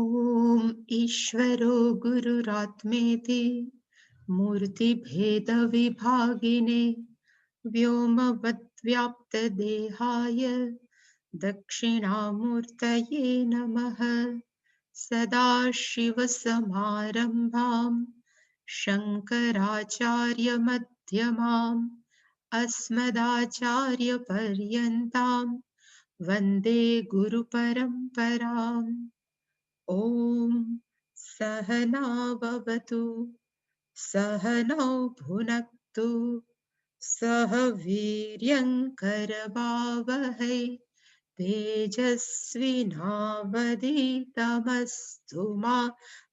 ॐ ईश्वरो गुरुरात्मेति मूर्तिभेदविभागिने व्योमवद्व्याप्तदेहाय दक्षिणामूर्तये नमः। सदाशिवसमारम्भां शङ्कराचार्यमध्यमाम् अस्मदाचार्यपर्यन्तां वन्दे गुरुपरम्पराम्। ॐ सहनाववतु सहनौ भुनक्तु सह वीर्यङ्करवावहै तेजस्विनावधीतमस्तु मा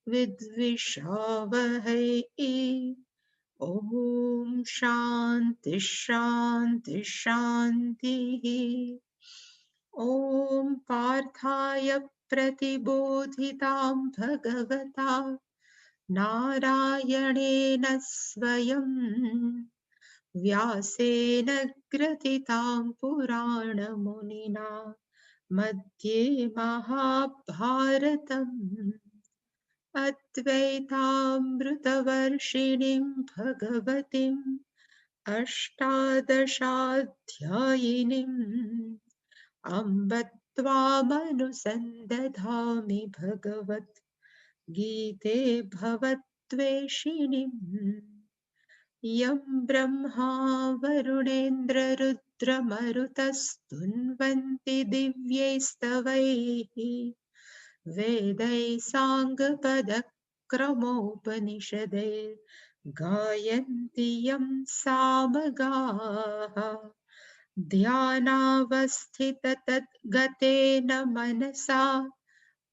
विद्विषावहै। ॐ शान्ति शान्ति शान्तिः। ॐ पार्थाय प्रतिबोधितां भगवता नारायणेन स्वयं व्यासेन ग्रथितां पुराणमुनिना मध्ये महाभारतम् अद्वैतामृतवर्षिणीं भगवतीम् अष्टादशाध्यायिनीम् अम्ब त्वामनुसन्दधामि भगवत् गीते भवद्वेषिणीम्। यं ब्रह्मा वरुणेन्द्ररुद्रमरुतस्तुन्वन्ति दिव्यैस्तवैः वेदैः साङ्गपदक्रमोपनिषदैर्गायन्ति यं सामगाः। ध्यानावस्थिततद्गतेन मनसा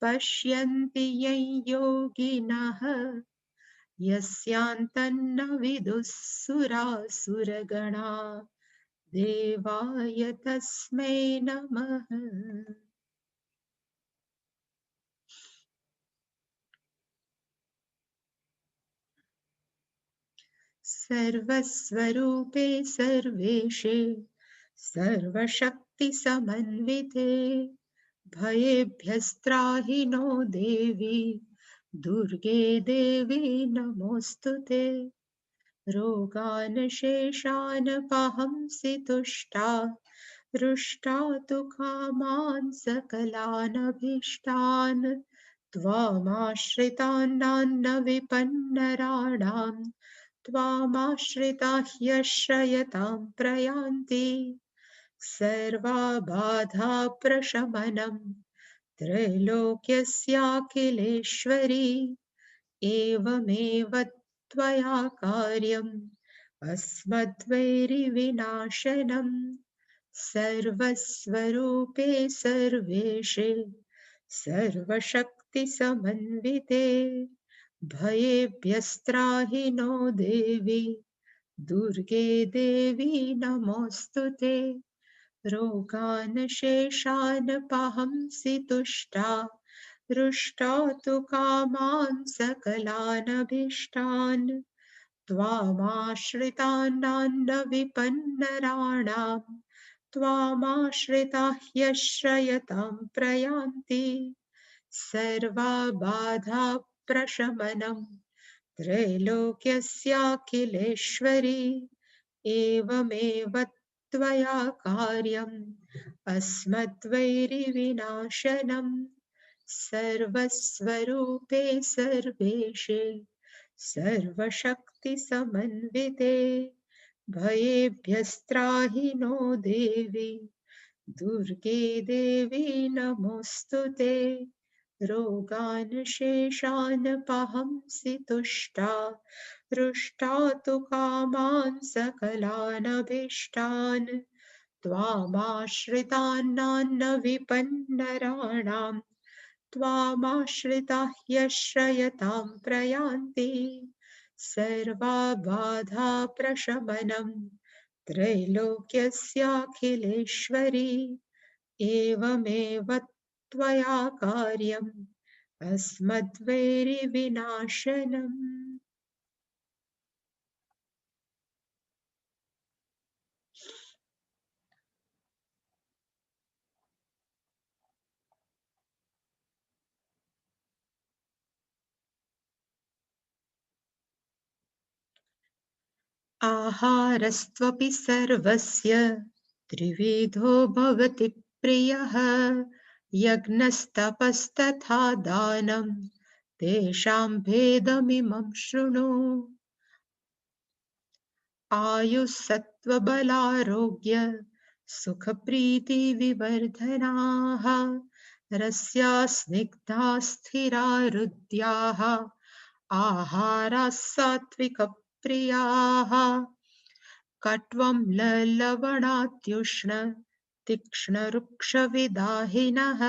पश्यन्ति यं योगिनः यस्यान्तन्न विदुः सुरासुरगणा देवाय तस्मै नमः। सर्वस्वरूपे सर्वेशे सर्वशक्तिसमन्विते भयेभ्यस्त्राहि नो देवी दुर्गे देवी नमोऽस्तु ते। रोगान् शेषान् पहंसि तुष्टा रुष्टा तु कामान् सकलानभीष्टान् त्वामाश्रितान्नान्न विपन्नराणां त्वामाश्रिताः ह्यश्रयतां प्रयान्ति। सर्वबाधाप्रशमनं त्रैलोक्यस्याखिलेश्वरी एवमेव त्वया कार्यम् अस्मद्वैरिविनाशनम्। सर्वस्वरूपे सर्वेशे सर्वशक्तिसमन्विते भयेभ्यस्त्राहि नो देवी दुर्गे देवी नमोऽस्तु ते। रोगान् शेषान् पहंसि तुष्टा रुष्टा तु कामान् सकलानभीष्टान् त्वामाश्रितान्नान्न विपन्नराणां त्वामाश्रिताः ह्यश्रयतां प्रयान्ति। सर्वबाधाप्रशमनं त्रैलोक्यस्याखिलेश्वरी एवमेव त्वया कार्यम् अस्मद्वैरिविनाशनम्। सर्वस्वरूपे सर्वेशे सर्वशक्तिसमन्विते भयेभ्यस्त्राहि नो देवी दुर्गे देवी नमोऽस्तु ते। रोगान् शेषान् पहंसि तुष्टा रुष्टा तु कामान् सकलानभीष्टान् त्वामाश्रितान्नान्न विपन्नराणां त्वामाश्रिताः ह्यश्रयतां प्रयान्ति। सर्वबाधाप्रशमनं त्रैलोक्यस्याखिलेश्वरी एवमेव त्वया कार्यम् अस्मद्वैरिविनाशनम्। आहारस्त्वपि सर्वस्य त्रिविधो भवति प्रियः यज्ञस्तपस्तथा दानं तेषां भेदमिमं शृणु आयुस्सत्त्वबलारोग्य सुखप्रीतिविवर्धनाः रस्या स्निग्धा स्थिरा हृद्याः आहाराः सात्विकप्रियाः कट्वं ललवणात्युष्ण तीक्ष्णरुक्षविदाहिनः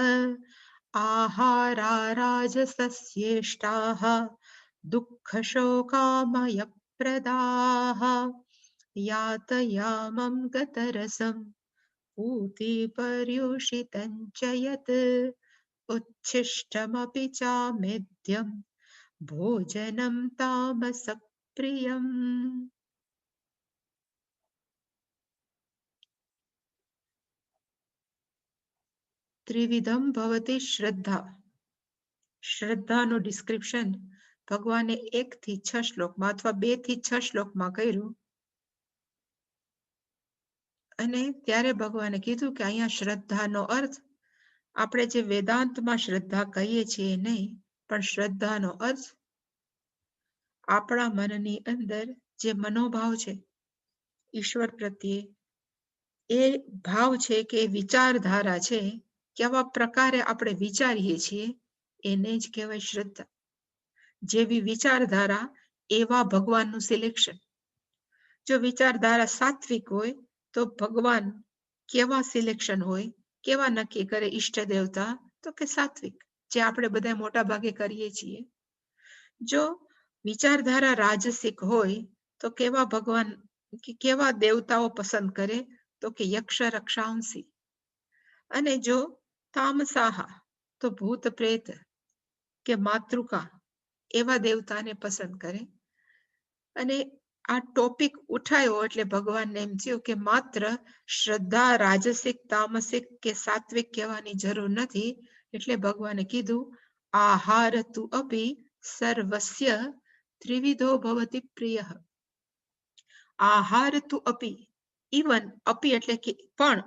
आहारा राजसस्येष्टाः दुःखशोकामयप्रदाः यातयामं गतरसं पूतिपर्युषितं च यत् उच्छिष्टमपि चामेद्यं भोजनं तामसप्रियम् ત્રિવિધમ ભવતિ શ્રદ્ધા. શ્રદ્ધાનું ડિસ્ક્રિપ્શન ભગવાને 1 થી 6 શ્લોકમાં અથવા 2 થી 6 શ્લોકમાં કર્યું અને ત્યારે ભગવાને કીધું કે અહીંયા શ્રદ્ધાનો અર્થ આપણે જે વેદાંતમાં શ્રદ્ધા કહીએ છીએ નહીં, પણ શ્રદ્ધાનો અર્થ આપણા મનની અંદર જે મનોભાવ છે ઈશ્વર પ્રત્યે, એ ભાવ છે કે વિચારધારા છે, કેવા પ્રકારે આપણે વિચારીએ છીએ એને જ કહેવાય શ્રદ્ધા. જેવી વિચારધારા એવા ભગવાનનું સિલેક્શન. જો વિચારધારા સાત્વિક હોય તો ભગવાન કેવા સિલેક્શન હોય, કેવા નક્કી કરે ઈષ્ટ દેવતા, તો કે સાત્વિક, જે આપણે બધા મોટા ભાગે કરીએ છીએ. જો વિચારધારા રાજસિક હોય તો કેવા ભગવાન કે કેવા દેવતાઓ પસંદ કરે, તો કે યક્ષ રક્ષાંસી. અને જો તામસાહા તો ભૂત પ્રેત કે માતૃકા એવા દેવતાને પસંદ કરે. અને આ ટોપિક ઉઠાયો એટલે ભગવાનને એમ થયું કે માત્ર શ્રદ્ધા રાજસિક તામસિક કે સાત્વિક કહેવાની જરૂર નથી. એટલે ભગવાને કીધું આહાર તુ અપી સર્વસ્ય ત્રિવિધો ભવતિ પ્રિય. આહાર તુ અપી, ઇવન, અપી એટલે કે પણ,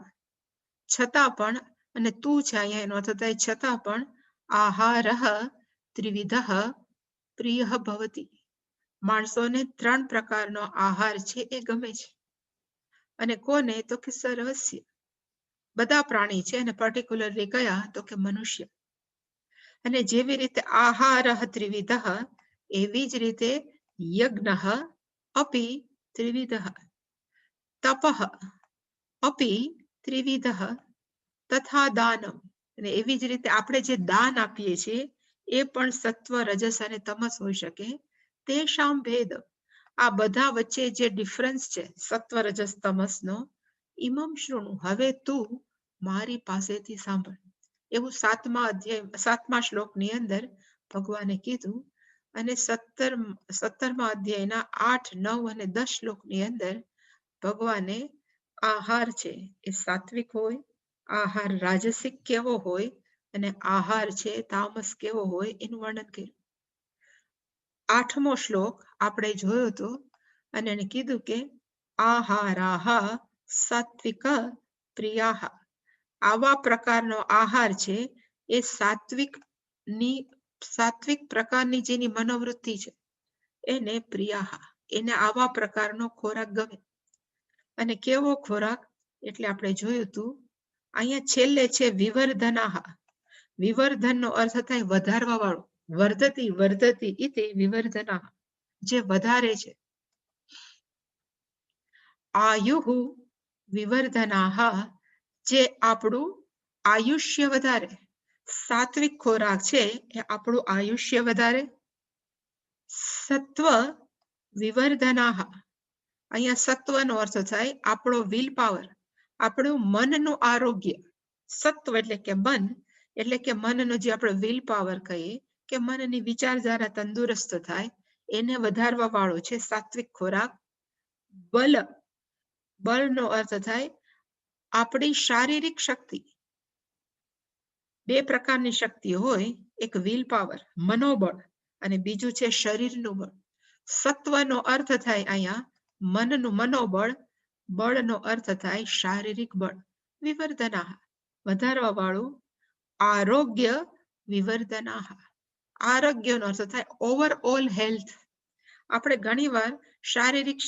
છતાં પણ, અને તું છે અહીંયા એનો અર્થ થાય છતાં પણ, આહાર ત્રિવિધ પ્રિય ભવતિ. માણસોને 3 પ્રકારનો આહાર છે એ ગમે છે. અને કોને? તો કે સર્વસ્ય, બધા પ્રાણી છે, અને પર્ટિક્યુલરલી કયા? તો કે મનુષ્ય. અને જેવી રીતે આહાર ત્રિવિધ, એવી જ રીતે યજ્ઞ અપી ત્રિવિધ, તપ અપી ત્રિવિધ, તથા દાનમ, અને એવી જ રીતે આપણે જે દાન આપીએ છીએ એ પણ સત્વ રજસ અને તમસ હોઈ શકે. તેષામ ભેદ, આ બધા વચ્ચે જે ડિફરન્સ છે સત્વ રજસ તમસનો, ઇમમ શૃણુ, હવે તું મારી પાસેથી સાંભળ. એવું 7મા શ્લોકની અંદર ભગવાને કીધું. અને 17મા અધ્યાયના 8, 9 અને 10 શ્લોકની અંદર ભગવાને આહાર છે એ સાત્વિક હોય, આહાર રાજસિક કેવો હોય, અને આહાર છે તામસ કેવો હોય એનું વર્ણન કર્યું. 8મો શ્લોક આપણે જોયો હતો અને એને કીધું કે આહારાહ સાત્વિક પ્રિયાહ, આવા પ્રકારનો આહાર છે એ સાત્વિક પ્રકારની જેની મનોવૃત્તિ છે એને પ્રિયાહ, એને આવા પ્રકારનો ખોરાક ગમે. અને કેવો ખોરાક? એટલે આપણે જોયું હતું અહીંયા છેલ્લે છે વિવર્ધનાહ. વિવર્ધનનો અર્થ થાય વધારવા વાળો. વર્ધતી ઇતિ વિવર્ધનાહ, જે વધારે છે. આયુહુ વિવર્ધનાહ, જે આપણું આયુષ્ય વધારે. સાત્વિક ખોરાક છે એ આપણું આયુષ્ય વધારે. સત્વ વિવર્ધનાહ, અહીંયા સત્વનો અર્થ થાય આપણો વિલ પાવર, આપણું મનનું આરોગ્ય. સત્વ એટલે કે મન, એટલે કે મનનો જે આપણે વિલ પાવર કહીએ, કે મનની વિચારધારા તંદુરસ્ત થાય, એને વધારવા વાળો છે સાત્વિક ખોરાક. બળનો અર્થ થાય આપણી શારીરિક શક્તિ. 2 પ્રકારની શક્તિ હોય, એક વિલ પાવર મનોબળ, અને બીજું છે શરીરનું બળ. સત્વનો અર્થ થાય અહીંયા મનનું મનોબળ, બળનો અર્થ થાય શારીરિક બળ. વિવર્ધનાહ વધારવા વાળું. આરોગ્ય વિવર્ધનાહ આરોગ્યનો અર્થ થાય ઓવરઓલ હેલ્થ. આપણે ઘણીવાર શારીરિક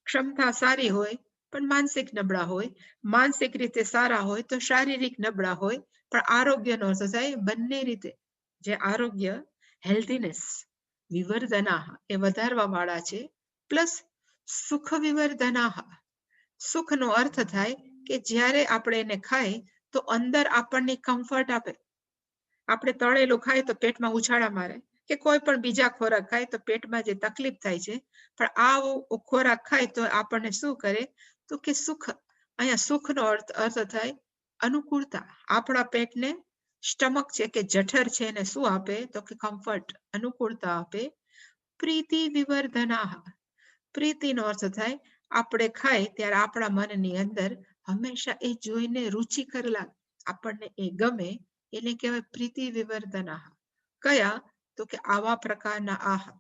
ક્ષમતા સારી હોય પણ માનસિક નબળા હોય, માનસિક રીતે સારા હોય તો શારીરિક નબળા હોય. પણ આરોગ્યનો અર્થ થાય બંને રીતે. જે આરોગ્ય હેલ્ધીનેસ વિવર્ધનાહ એ વધારવા વાળા છે. પ્લસ સુખ વિવર્ધનાહ સુખનો અર્થ થાય કે જ્યારે આપણે એને ખાય તો અંદર આપણને કમ્ફર્ટ આપે. આપણે તળેલું ખાય તો પેટમાં ઉછાળા મારે, કે કોઈ પણ બીજા ખોરાક ખાય તો પેટમાં જે તકલીફ થાય છે, પણ આ ખોરાક ખાય તો આપણને શું કરે તો કે સુખ. અહીંયા સુખનો અર્થ થાય અનુકૂળતા. આપણા પેટને સ્ટમક છે કે જઠર છે એને શું આપે તો કે કમ્ફર્ટ, અનુકૂળતા આપે. પ્રીતિ વિવર્ધનાહ પ્રીતિનો અર્થ થાય આપણે ખાય ત્યારે આપણા મનની અંદર હંમેશા એ જોઈને રુચિકર લાગે, આપણને એ ગમે, એને કહેવાય પ્રીતિ વિવર્ધનાહ. કયા તો કે આવા પ્રકારના આહાર.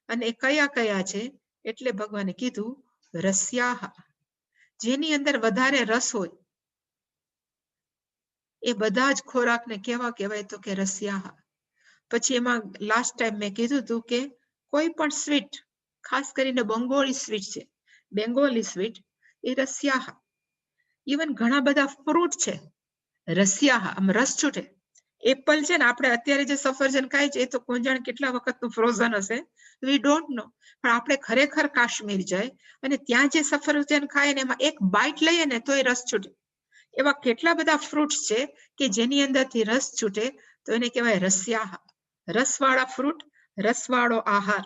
અને એ કયા કયા છે એટલે ભગવાને કીધું રસ્યાહ જેની અંદર વધારે રસ હોય એ બધા જ ખોરાકને કેવા કહેવાય તો કે રસ્યાહ. પછી એમાં લાસ્ટ ટાઈમ મેં કીધું હતું કે કોઈ પણ સ્વીટ, ખાસ કરીને બંગોળી સ્વીટ છે, બેંગોલી સ્વીટ એ રસ્યાહ. ઇવન ઘણા બધા ફ્રૂટ છે રસ્યાહ, આમ રસ છૂટે. એપલ છે ને, આપણે અત્યારે જે સફરજન ખાય છે એ તો કોણ જાણે કેટલા વખતનું ફ્રોઝન હશે, વી ડોન્ટ નો. પણ આપણે ખરેખર કાશ્મીર જાય અને ત્યાં જે સફરજન ખાય ને એમાં એક બાઈટ લઈએ ને તો એ રસ છૂટે. એવા કેટલા બધા ફ્રૂટ્સ છે કે જેની અંદરથી રસ છૂટે તો એને કહેવાય રસ્યાહ. રસવાળા ફ્રૂટ, રસવાળો આહાર.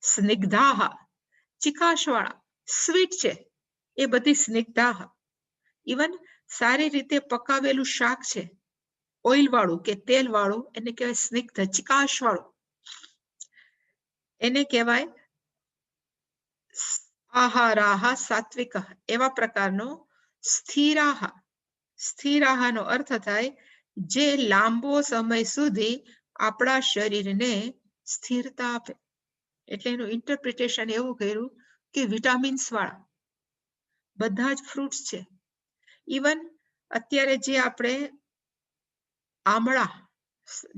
સ્નિગ્ધાહ ચિકાશવાળા સ્વીટ છે એ બધી સ્નિગ્ધાહ. ઇવન સારી રીતે પકાવેલું શાક છે, ઓઇલ વાળું કે તેલ વાળું, એને કહેવાય સ્નિગ્ધ, ચિકાશ વાળું, એને કહેવાય આહારાહ સાત્વિક. એવા પ્રકારનો સ્થિરાહ. સ્થિરાહનો અર્થ થાય જે લાંબો સમય સુધી આપણા શરીરને સ્થિરતા આપે. એટલે એનું ઇન્ટરપ્રિટેશન એવું કર્યું કે વિટામિન્સ વાળા બધા જ ફ્રૂટ્સ છે. ઇવન અત્યારે જે આપણે આમળા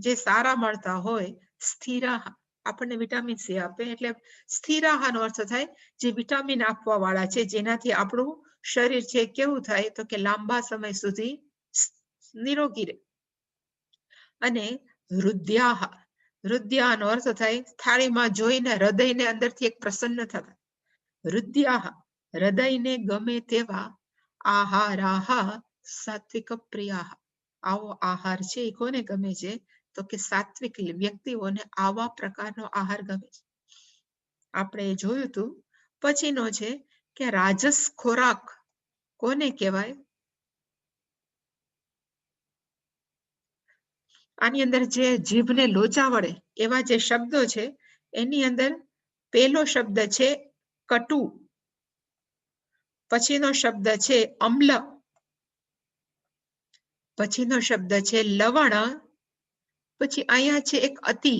જે સારા મળતા હોય, સ્થિરાહ આપણને વિટામિન સી આપે. એટલે સ્થિરાહનો અર્થ થાય જે વિટામિન આપવા વાળા છે, જેનાથી આપણું શરીર છે કેવું થાય તો કે લાંબા સમય સુધી નિરોગી રહે. અને હૃદયાહ હૃદયાનો અર્થ થાય થાળીમાં જોઈને હૃદયને અંદરથી એક પ્રસન્ન થતા. હૃદયાહ હૃદયને ગમે તેવા આહારાહ સાત્વિક પ્રિયાહ. આવો આહાર છે એ કોને ગમે છે તો કે સાત્વિક વ્યક્તિઓને આવા પ્રકારનો આહાર ગમે છે. આપણે જોયું હતું. પછીનો છે કે રાજસ ખોરાક કોને કહેવાય. આની અંદર જે જીભને લોચા વળે એવા જે શબ્દો છે એની અંદર પહેલો શબ્દ છે કટુ, પછીનો શબ્દ છે અમ્લ, પછીનો શબ્દ છે લવણ, પછી અહીંયા છે એક અતિ.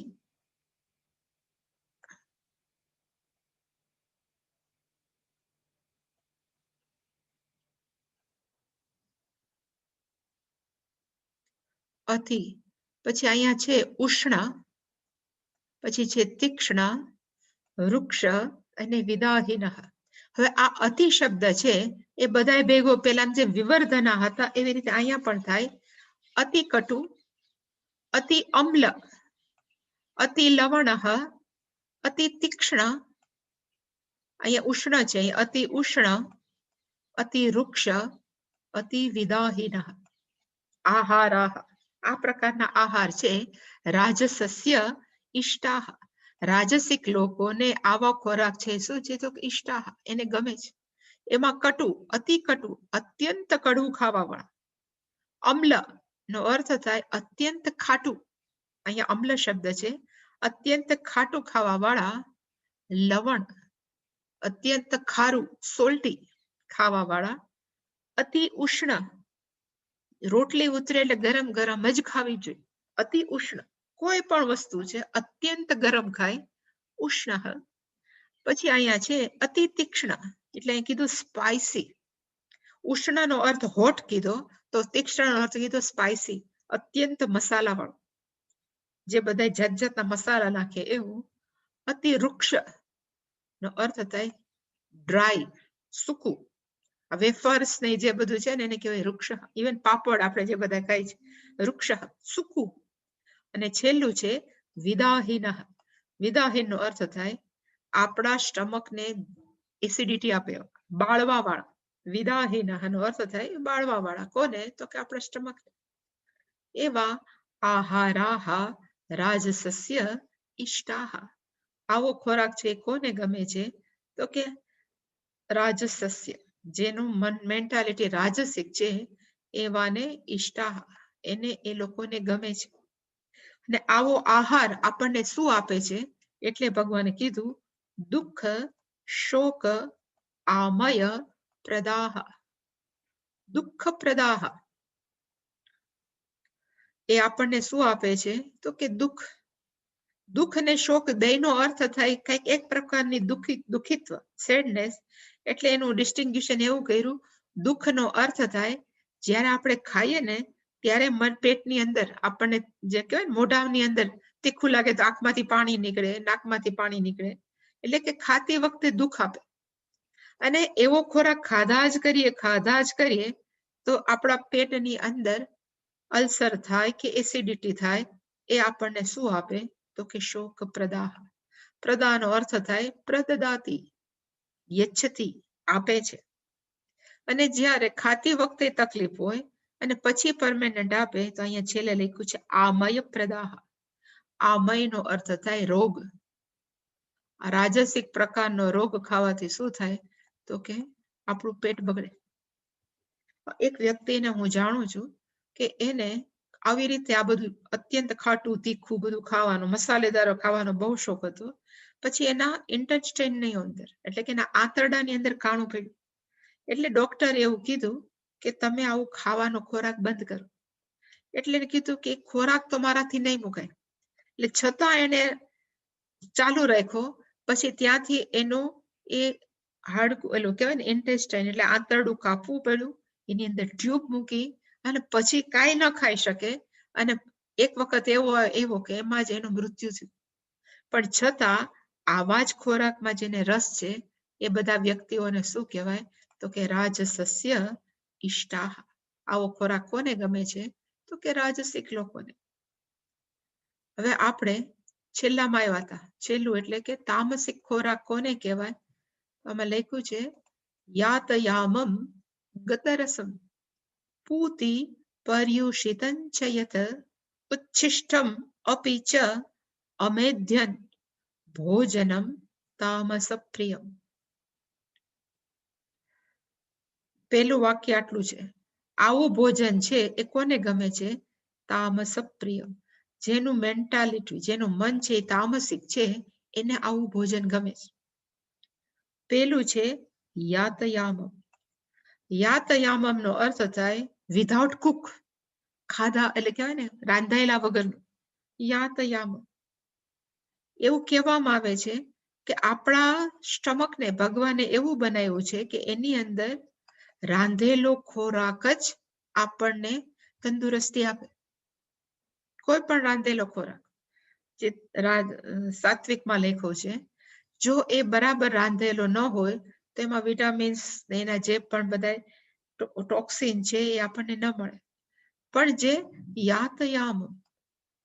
અતિ પછી અહીંયા છે ઉષ્ણ, પછી છે તીક્ષ્ણ, વૃક્ષ અને વિદાહીન. હવે આ અતિ શબ્દ છે એ બધા ભેગો પેલા જે વિવર્ધના હતા એવી રીતે અહીંયા પણ થાય. અતિ કટુ, અતિ અમ્લ, અતિ લવણ, અતિ તીક્ષ્ણ, અહીંયા ઉષ્ણ છે, અતિ ઉષ્ણ, અતિ વૃક્ષ, અતિ વિદાહીન. આહારાહ આ પ્રકારના આહાર છે રાજસસ્ય ઇષ્ટાહ. રાજસિક લોકોને આવા ખોરાક છે શું છે તો ઇષ્ટાહ એને ગમે છે. એમાં કટુ, અતિ કટુ, અત્યંત કડવું ખાવા વાળા. અમ્લ નો અર્થ થાય અત્યંત ખાટું, અહીંયા અમ્લ શબ્દ છે, અત્યંત ખાટું ખાવા વાળા. લવણ અત્યંત ખારું, સોલ્ટી ખાવા વાળા. અતિ ઉષ્ણ રોટલી ઉતરે એટલે ગરમ ગરમ જ ખાવી જોઈએ. અતિ ઉષ્ણ કોઈ પણ વસ્તુ છે અત્યંત ગરમ ખાય, ઉષ્ણ. પછી અહીંયા છે અતિ તીક્ષ્ણ, એટલે અહીં કીધું સ્પાઇસી. ઉષ્ણનો અર્થ હોટ કીધો, તો તીક્ષ્ણનો અર્થ કીધો સ્પાઇસી, અત્યંત મસાલાવાળું, જે બધા જાત જાતના મસાલા નાખે એવું. અતિ વૃક્ષ નો અર્થ થાય ડ્રાય, સૂકું. વેફર્સ ને જે બધું છે ને એને કહેવાય વૃક્ષ. ઇવન પાપડ આપણે જે બધા ખાઈ છે, વૃક્ષ, સૂકું. અને છેલ્લું છે વિદાહીન. વિદાહીન નો અર્થ થાય આપણા સ્ટમકને એસિડિટી આપે, બાળવા વાળા. વિદાહીન નો અર્થ થાય બાળવા વાળા. કોને? તો કે આપણા સ્ટમક. એવા આહારાહા રાજસસ્ય ઇષ્ટાહ. આવો ખોરાક છે કોને ગમે છે? તો કે રાજસસ્ય, જેનું મન મેન્ટાલિટી રાજસિક છે, એવાને ઇષ્ટાહ, એને એ લોકોને ગમે છે. અને આવો આહાર આપણને શું આપે છે? એટલે ભગવાને કીધું દુઃખ શોક આમય પ્રદાહ. દુઃખ પ્રદાહ એ આપણને શું આપે છે? તો કે દુઃખ. દુઃખ અને શોક બેયનો અર્થ થાય કઈક એક પ્રકારની દુઃખિત્વ, સેડનેસ. એટલે એનું ડિસ્ટિંગ્યુશન એવું કર્યું. દુઃખનો અર્થ થાય જ્યારે આપણે ખાઈએ ને ત્યારે મન પેટની અંદર આપણને જે કહેવાય ને મોઢાની અંદર તીખું લાગે તો આંખમાંથી પાણી નીકળે, નાકમાંથી પાણી નીકળે. એટલે કે ખાતી વખતે દુઃખ આપે. અને એવો ખોરાક ખાધા જ કરીએ તો આપણા પેટની અંદર અલ્સર થાય કે એસિડિટી થાય. એ આપણને શું આપે? તો કે શોક પ્રદાહ. પ્રદાહનો અર્થ થાય પ્રદદાતી, યચ્છતી, આપે છે. અને જ્યારે ખાતી વખતે તકલીફ હોય અને પછી પરમેનન્ટ આપે તો અહીંયા છેલ્લે લખ્યું છે આમય પ્રદાહ. આમયનો અર્થ થાય રોગ. રાજસિક પ્રકારનો રોગ ખાવાથી શું થાય? તો કે આપણું પેટ બગડે. એક વ્યક્તિને હું જાણું છું કે એને આવી રીતે આ બધું અત્યંત ખાટું તીખું બધું ખાવાનું, મસાલેદારો ખાવાનો બહુ શોખ હતો. પછી એના ઇન્ટેસ્ટાઇનની અંદર, એટલે કે એના આંતરડાની અંદર કાણું પડ્યું. એટલે ડોક્ટરે એવું કીધું કે તમે આવું ખાવાનો ખોરાક બંધ કરો. એટલે એને કીધું કે ખોરાક તો મારાથી નહીં મુકાય. એટલે છતાં એને ચાલુ રાખ્યો. પછી ત્યાંથી એનો એ હાડકું, એલું કહેવાય ને ઇન્ટેસ્ટાઇન, એટલે આંતરડું કાપવું પડ્યું. એની અંદર ટ્યુબ મૂકી અને પછી કાંઈ ન ખાઈ શકે. અને એક વખત એવો કે એમાં જ એનું મૃત્યુ થયું. પણ છતાં આવા જ ખોરાકમાં જેને રસ છે એ બધા વ્યક્તિઓને શું કહેવાય? તો કે રાજસસ્ય ઇષ્ટાહ. આવો ખોરાક કોને ગમે છે? તો કે રાજસિક લોકોને. હવે આપણે છેલ્લામાં આવ્યા હતા. છેલ્લું એટલે કે તામસિક ખોરાક કોને કહેવાય? આમાં લખ્યું છે યાતયામમ ગતરસમ પૂતિ પર્યુષિતં ચ યત ઉચ્છિષ્ટમ અપિ ચ અમેધ્યન ભોજનમ તામસ પ્રિયમ. પહેલું વાક્ય આટલું છે. આવું ભોજન છે એ કોને ગમે છે? તામસ પ્રિયમ. જેનું મેન્ટાલિટી, જેનું મન છે એ તામસિક છે, એને આવું ભોજન ગમે છે. પેલું છે યાતયામમ. યાતયામમ નો અર્થ થાય વિધાઉટ કુક, ખાધા એટલે કહેવાય ને રાંધાયેલા વગરનું. યાતયામમ એવું કહેવામાં આવે છે કે આપણા સ્ટમકને ભગવાને એવું બનાવ્યું છે કે એની અંદર રાંધેલો ખોરાક જ આપણને તંદુરસ્તી આપે. કોઈ પણ રાંધેલો ખોરાક જે સાત્વિકમાં લખ્યો છે, જો એ બરાબર રાંધેલો ન હોય તો એમાં વિટામિન્સ, એના જે પણ બધા ટોક્સિન છે એ આપણને ન મળે. પણ જે યાતયામ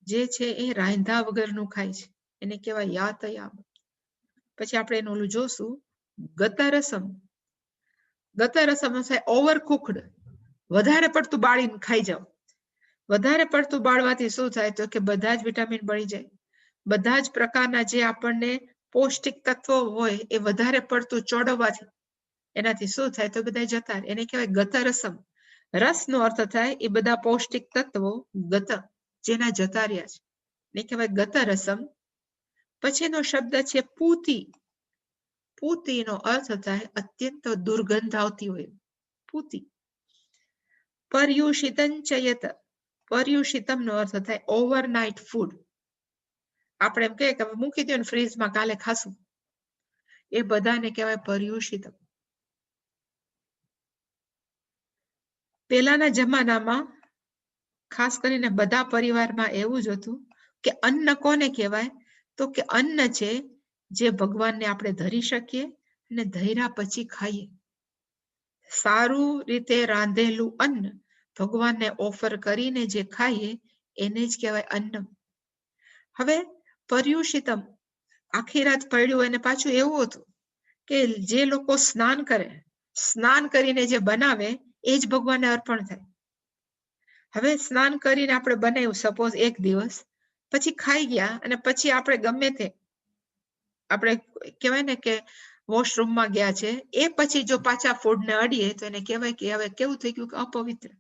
જે છે એ રાંધા વગરનું ખાય છે, એને કહેવાય યાતયામ. પછી આપણે એનું ઓલું જોશું ગતરસમ. ગતરસમ થાય ઓવર કુકડ, વધારે પડતું બાળીને ખાઈ જાવ. વધારે પડતું બાળવાથી શું થાય? તો કે બધા જ વિટામિન બળી જાય. બધા જ પ્રકારના જે આપણને પૌષ્ટિક તત્વો હોય એ વધારે પડતું ચોડવવાથી એનાથી શું થાય? તો બધા જતા રહે. એને કહેવાય ગતરસમ. રસનો અર્થ થાય એ બધા પૌષ્ટિક તત્વો ગત, જેના જતા રહ્યા છે, એને કહેવાય ગતરસમ. પછીનો શબ્દ છે પૂતી. પૂતીનો અર્થ થાય અત્યંત દુર્ગંધ આવતી હોય, પૂતી. પર્યુષિતં ચ યત. પર્યુષિતમ નો અર્થ થાય ઓવરનાઇટ ફૂડ. આપણે એમ કહીએ કે મૂકી દો ને ફ્રીજમાં, કાલે ખાશું. એ બધાને કહેવાય પર્યુષિતમ. પહેલાના જમાનામાં ખાસ કરીને બધા પરિવારમાં એવું જ હતું કે અન્ન કોને કહેવાય? તો કે અન્ન છે જે ભગવાનને આપણે ધરી શકીએ અને ધર્યા પછી ખાઈએ. સારું રીતે રાંધેલું અન્ન ભગવાનને ઓફર કરીને જે ખાઈએ એને જ કહેવાય અન્નમ. હવે પર્યુષિતમ આખી રાત પડ્યું અને પાછું એવું હતું કે જે લોકો સ્નાન કરે, સ્નાન કરીને જે બનાવે એ જ ભગવાનને અર્પણ થાય. હવે સ્નાન કરીને આપણે બનાવ્યું સપોઝ એક દિવસ, પછી ખાઈ ગયા અને પછી આપણે ગમે તે આપણે કહેવાય ને કે વોશરૂમમાં ગયા છે, એ પછી જો પાછા ફૂડને અડીએ તો એને કહેવાય કે હવે કેવું થઈ ગયું કે અપવિત્ર.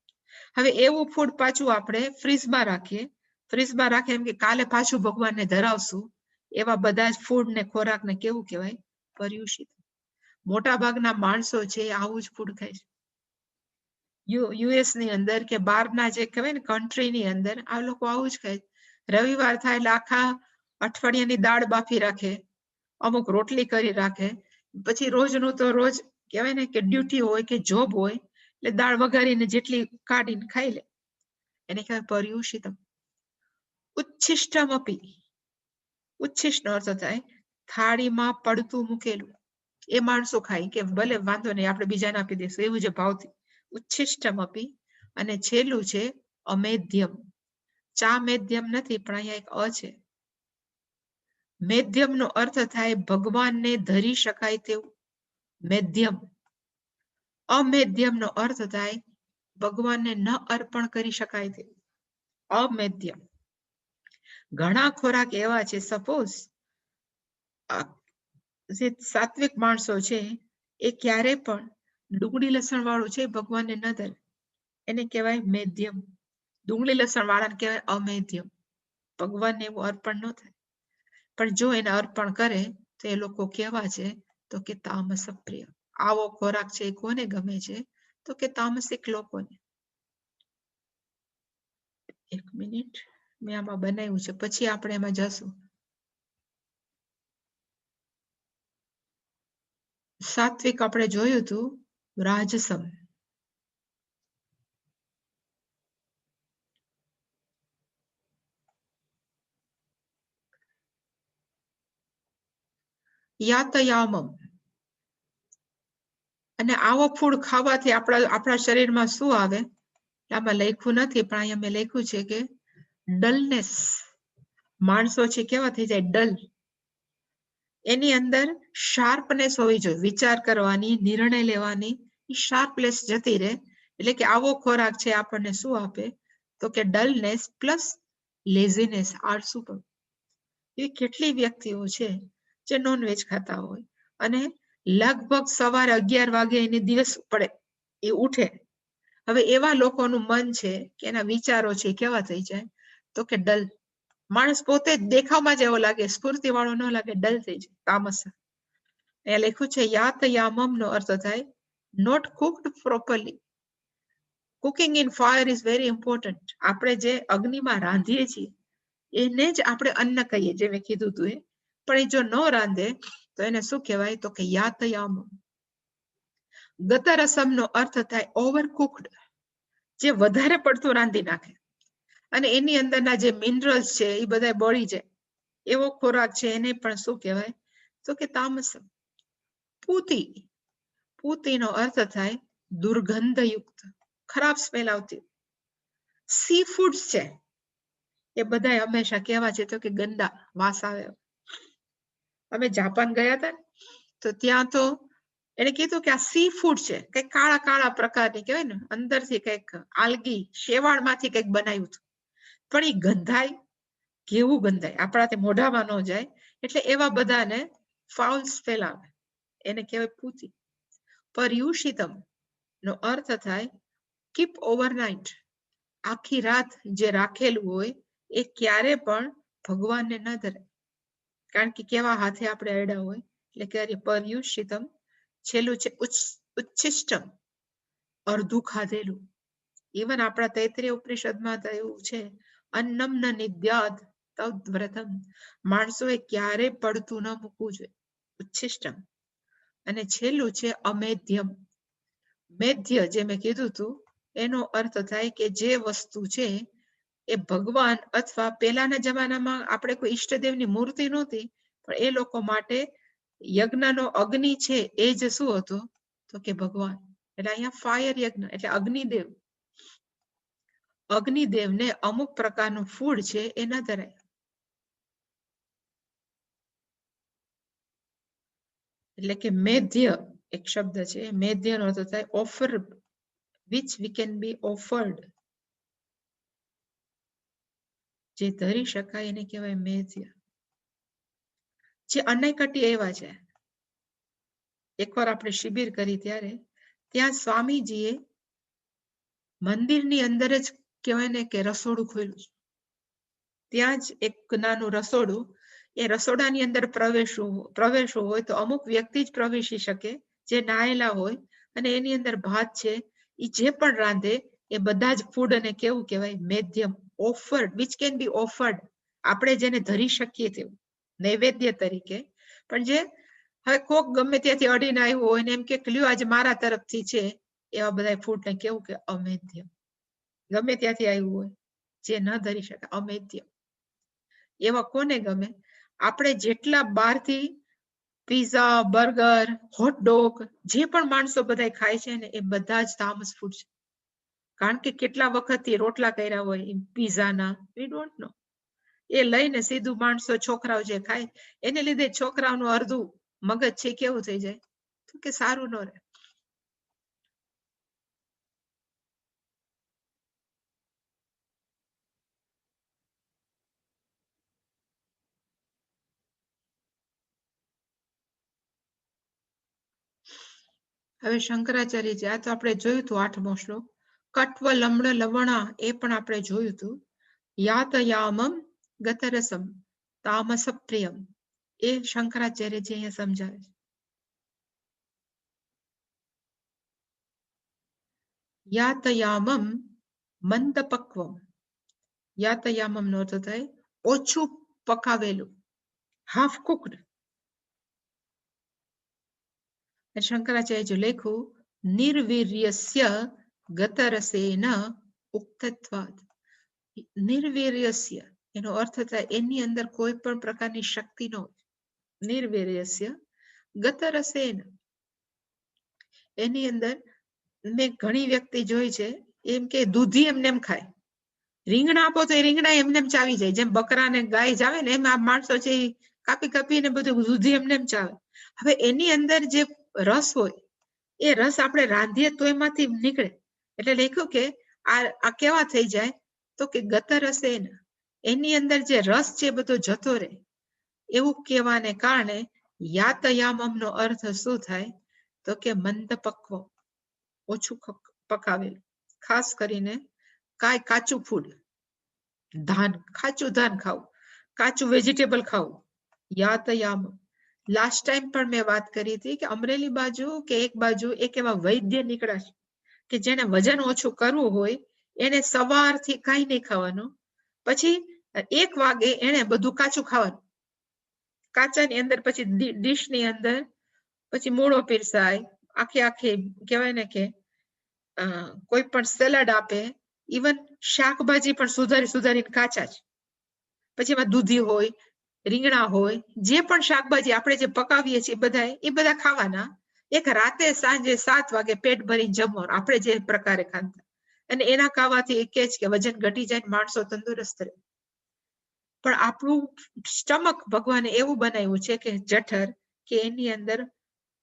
હવે એવું ફૂડ પાછું આપણે ફ્રીજમાં રાખીએ, ફ્રીજમાં રાખે એમ કે કાલે પાછું ભગવાનને ધરાવશું, એવા બધા જ ફૂડ ને ખોરાક ને કેવું કહેવાય? પર્યુષિત. મોટા ભાગના માણસો છે આવું જ ફૂડ ખાય છે. યુએસ ની અંદર કે બહારના જે કહેવાય ને કન્ટ્રીની અંદર આ લોકો આવું જ ખાય. રવિવાર થાય એટલે આખા અઠવાડિયાની દાળ બાફી રાખે, અમુક રોટલી કરી રાખે, પછી રોજનું તો રોજ કહેવાય ને કે ડ્યુટી હોય કે જોબ હોય એટલે દાળ વઘારીને જેટલી કાઢીને ખાઈ લે, એને કહેવાય પર્યુષિતમ. ઉચ્છિષ્ટમ અપી. ઉચ્છિષ્ટ અર્થ થાય થાળીમાં પડતું મૂકેલું, એ માણસો ખાય કે ભલે વાંધો નહીં આપણે બીજાને આપી દઈશું એવું જે ભાવથી. ઉચ્છિષ્ટમ અપી. અને છેલ્લું છે અમેધ્યમ. ચા મેધ્યમ નથી પણ અહીંયા એક અ છે. મેધ્યમ નો અર્થ થાય ભગવાનને ધરી શકાય તેવું, મેધ્યમ. અમેધ્યમ નો અર્થ થાય ભગવાનને ન અર્પણ કરી શકાય તેવું, અમેધ્યમ. ઘણા ખોરાક એવા છે, સપોઝ જે સાત્વિક માણસો છે એ ક્યારે પણ ડુંગળી લસણ વાળું છે ભગવાનને ન ધરે, એને કહેવાય મેધ્યમ. ડુંગળી લસણ વાળાને કહેવાય અમેધ્યમ. ભગવાનને એવું અર્પણ ન થાય. પણ જો એને અર્પણ કરે તો એ લોકો કેવા છે? તો કે તામસ પ્રિય. આવો ખોરાક છે એ કોને ગમે છે? તો કે તામસિક લોકોને. એક મિનિટ, મેં આમાં બનાવ્યું છે પછી આપણે એમાં જશું. સાત્વિક આપણે જોયું હતું, રાજસમ. યાતયામમ. અને આવો ફૂડ ખાવાથી આપણા શરીરમાં શું આવે? આમાં લખ્યું નથી પણ અહીંયા મેં લખ્યું છે કે ડલનેસ. માણસો છે કેવા થઈ જાય? ડલ. એની અંદર શાર્પનેસ હોવી જોઈએ, વિચાર કરવાની, નિર્ણય લેવાની શાર્પનેસ જતી રહે. એટલે કે આવો ખોરાક છે આપણને શું આપે? તો કે ડલનેસ પ્લસ લેઝીનેસ, આળસુ પણ. એ કેટલી વ્યક્તિઓ છે જે નોનવેજ ખાતા હોય અને લગભગ સવારે 11 વાગે એને દિવસ પડે એ ઉઠે. હવે એવા લોકોનું મન છે કે એના વિચારો છે કેવા થઈ જાય? તો કે ડલ. માણસ પોતે જ દેખાવમાં જ એવો લાગે, સ્ફૂર્તિ વાળો ન લાગે, ડલ થઈ જાય, તામસ. અહીંયા લખ્યું છે યાતયામમ નો અર્થ થાય not cooked properly. Cooking in fire is very important. આપણે જે અગ્નિમાં રાંધીએ છીએ એને જ આપણે અન્ન કહીએ, જે મેં કીધું હતું એ. પણ એ જો ન રાંધે તો એને શું કહેવાય? તો કે યાતયામમ. ગતરસમ નો અર્થ થાય ઓવરકુકડ. જે વધારે પડતું રાંધી નાખે અને એની અંદરના જે મિનરલ્સ છે એ બધા બળી જાય, એવો ખોરાક છે એને પણ શું કહેવાય? તો કે તામસમ. પૂતી. પૂતીનો અર્થ થાય દુર્ગંધયુક્ત, ખરાબ સ્મેલ આવતી. સી ફૂડ્સ છે એ બધા હંમેશા કેવા છે? તો કે ગંદા, વાસ આવે. અમે જાપાન ગયા હતા ને તો ત્યાં તો એને કીધું કે આ સી ફૂડ છે, કઈક કાળા કાળા પ્રકારની કહેવાય ને, અંદરથી કઈક આલ્ગી, શેવાળ માંથી કઈક બનાવ્યું હતું. પણ એ ગંધાય, કેવું ગંધાય, આપણાથી મોઢામાં ન જાય. એટલે એવા બધાને ફાઉલ સ્મેલ આવે, એને કહેવાય પૂતી. પર્યુષિતમ નો અર્થ થાય કીપ ઓવરનાઇટ. આખી રાત જે રાખેલું હોય એ ક્યારે પણ ભગવાનને ન ધરે, કારણ કે કેવા હાથે આપણે અડ્યા હોય. એટલે ક્યારે પર્યુષિતમ. છેલ્લું છે ઉચ્છિષ્ટમ, અર્ધું ખાધેલું. ઇવન આપણા તૈત્રીય ઉપનિષદમાં તો એવું છે, અન્નમ ન નિદ્યાદ તદ વ્રતમ. માણસોએ ક્યારે પડતું ન મૂકવું જોઈએ. ઉચ્છિષ્ટમ. અને છેલ્લું છે અમેધ્યમ. મેધ્ય જે મેં કીધું હતું એનો અર્થ થાય કે જે વસ્તુ છે એ ભગવાન અથવા પેલાના જમાનામાં આપણે કોઈ ઈષ્ટદેવની મૂર્તિ નહોતી, પણ એ લોકો માટે યજ્ઞનો અગ્નિ છે એ જ શું હતો તો કે ભગવાન. એટલે અહીંયા ફાયર યજ્ઞ એટલે અગ્નિદેવ. અગ્નિદેવને અમુક પ્રકારનું ફૂડ છે એ ન ધરાય. એટલે કે મેધ્ય એક શબ્દ છે, મેધ્યનો અર્થ થાય offer, which we can be offered. જે ધરી શકાય એને કહેવાય મેધ્ય. જે અન્નકટી એવા છે, એકવાર આપણે શિબિર કરી ત્યારે ત્યાં સ્વામીજીએ મંદિરની અંદર જ કહેવાય ને કે રસોડું ખોલ્યું છે. ત્યાં જ એક નાનું રસોડું, એ રસોડાની અંદર પ્રવેશવું હોય તો અમુક વ્યક્તિ જ પ્રવેશી શકે જે નાયેલા હોય, અને એની અંદર ભાત છે એ જે પણ રાંધે એ બધા જ ફૂડ અને કેવું કહેવાય મેધ્યમ, offered, which can be offered. આપણે જેને ધરી શકીએ તેવું નૈવેદ્ય તરીકે. પણ જે હવે કોક ગમે ત્યાંથી અડીને આવ્યું હોય ને એમ કે લ્યો આજે મારા તરફથી છે, એવા બધા ફૂડ ને કેવું કે અમેધ્યમ. ગમે ત્યાંથી આવ્યું હોય જે ન ધરી શકે અમેધ્ય. એવા કોને ગમે? આપણે જેટલા બહારથી પીઝા, બર્ગર, હોટડોગ જે પણ માણસો બધા ખાય છે ને એ બધા જ તામસ ફૂડ છે. કારણ કે કેટલા વખતથી રોટલા કર્યા હોય પીઝાના, વી ડોન્ટ નો. એ લઈને સીધું માણસો છોકરાઓ જે ખાય એને લીધે છોકરાઓનું અડધું મગજ છે કેવું થઈ જાય તો કે સારું ન રહે. હવે શંકરાચાર્યજી, આ તો આપણે જોયું હતું 8મો શ્લોક. કટ્વ લમણ લવણા એ પણ આપણે જોયું હતું. યાતયામમ ગતરસમ તામસ પ્રિયમ, એ શંકરાચાર્યજી અહીંયા સમજાવે છે. યાતયામમ મંદ પક્વમ. યાતયામમ નો અર્થ થાય ઓછું પકાવેલું, હાફ કુકડ. શંકરાચાર્ય લેખું નિર્વીર્યસ્ય ગતરસેન ઉક્તત્વાદ. નિર્વીર્યસ્ય એનો અર્થ થાય એની અંદર કોઈ પણ પ્રકારની શક્તિ ન હોય. નિર્વીર્યસ્ય ગતરસેન, એની અંદર મેં ઘણી વ્યક્તિ જોઈ છે એમ કે દૂધી એમને એમ ખાય. રીંગણા આપો તો એ રીંગણા એમને એમ ચાવી જાય, જેમ બકરા ને ગાય જાવે ને એમ આ માણસો છે કાપી કાપીને બધું દૂધી એમને એમ ચાવે. હવે એની અંદર જે રસ હોય એ રસ આપણે રાંધીએ તો એમાંથી નીકળે. એટલે લખ્યું કે આ કેવા થઈ જાય તો કે ગતરસે, એની અંદર જે રસ છે બધો જતો રહે. એવું કહેવાને કારણે યાતયામમ નો અર્થ શું થાય તો કે મંદ પક્વ, ઓછું પકાવેલું. ખાસ કરીને કાચું ફૂડ, ધાન, કાચું ધાન ખાવું, કાચું વેજીટેબલ ખાવું. યાતયામ. લાસ્ટ ટાઈમ પણ મેં વાત કરી હતી કે અમરેલી બાજુ કે એક બાજુ એક એવા વૈદ્ય નીકળ્યા છે કે જેને વજન ઓછું કરવું હોય એને સવારથી કઈ નહીં ખાવાનું, પછી 1 વાગે એને બધું કાચું ખાવાનું. કાચાની અંદર પછી ડીશની અંદર પછી મૂળો પીરસાય, આખી કહેવાય ને કે કોઈ પણ સેલડ આપે, ઇવન શાકભાજી પણ સુધારીને કાચા જ. પછી એમાં દૂધી હોય, રીંગણા હોય, જે પણ શાકભાજી આપણે જે પકાવીએ છીએ એ બધા ખાવાના. એક રાતે સાંજે 7 વાગે પેટ ભરીને જમવાનું, આપણે જે પ્રકારે ખાતા. અને એના ખાવાથી એ કે છે કે વજન ઘટી જાય, માણસો તંદુરસ્ત રહે. પણ આપણું સ્ટમક ભગવાને એવું બનાવ્યું છે કે જઠર, કે એની અંદર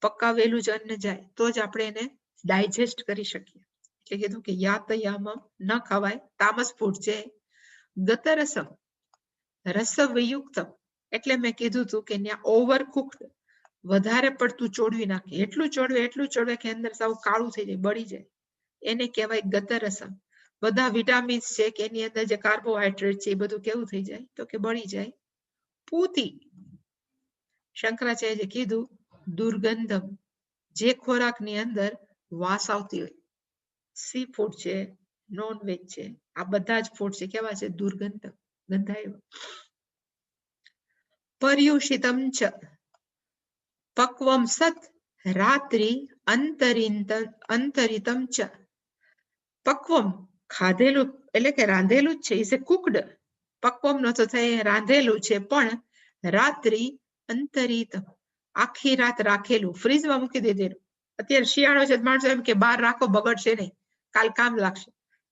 પકાવેલું જ અન્ન જાય તો જ આપણે એને ડાયજેસ્ટ કરી શકીએ. એટલે કીધું કે યાતયામમ ન ખવાય, તામસ ફૂડ છે. ગતરસમ રસવયુક્તમ, એટલે મેં કીધું હતું કે ત્યાં ઓવર કુકડ, વધારે પડતું ચોડવી નાખે. એટલું ચોડવે કે અંદર સાવ કાળું થઈ જાય, બળી જાય. એને કહેવાય ગતરસમ. બધા વિટામિન્સ છે કે એની અંદર જે કાર્બોહાઈડ્રેટ છે એ બધું કેવું થઈ જાય તો કે બળી જાય. પૂતી, શંકરાચાર્ય કીધું દુર્ગંધમ, જે ખોરાકની અંદર વાસ આવતી હોય. સી ફૂડ છે, નોન વેજ છે, આ બધા જ ફૂડ છે કેવા છે દુર્ગંધ, ગંધાય. પર્યુષિતમ ચ પક્વમ સત રાત્રિ અંતરિતમ ચ. પક્વમ ખાધેલું એટલે કે રાંધેલું જ છે, ઇઝ એ કુકડ. પક્વમ નો તો થાય રાંધેલું છે, પણ રાત્રિ અંતરિતમ આખી રાત રાખેલું, ફ્રીજમાં મૂકી દીધેલું. અત્યારે શિયાળો છે, માણસો એમ કે બહાર રાખો બગડશે નહીં, કાલ કામ લાગશે.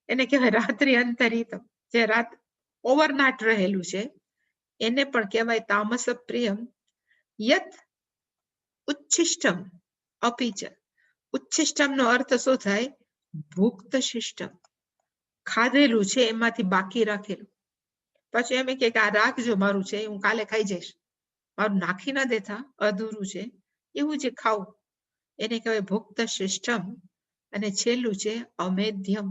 એને કહેવાય રાત્રિ અંતરિતમ, જે રાત ઓવરનાઇટ રહેલું છે એને પણ કહેવાય તામસ પ્રિયમ. યત ઉચ્છિષ્ટમ અપીચ. ઉચ્છિષ્ટમ નો અર્થ શું થાય? ભુક્ત શિષ્ટમ, ખાધેલું છે એમાંથી બાકી રાખેલું. પછી એમ કે આ રાખજો મારું છે, હું કાલે ખાઈ જઈશ, મારું નાખી ના દેતા, અધૂરું છે એવું જે ખાવું, એને કહેવાય ભુક્ત શિષ્ટમ. અને છેલ્લું છે અમેધ્યમ.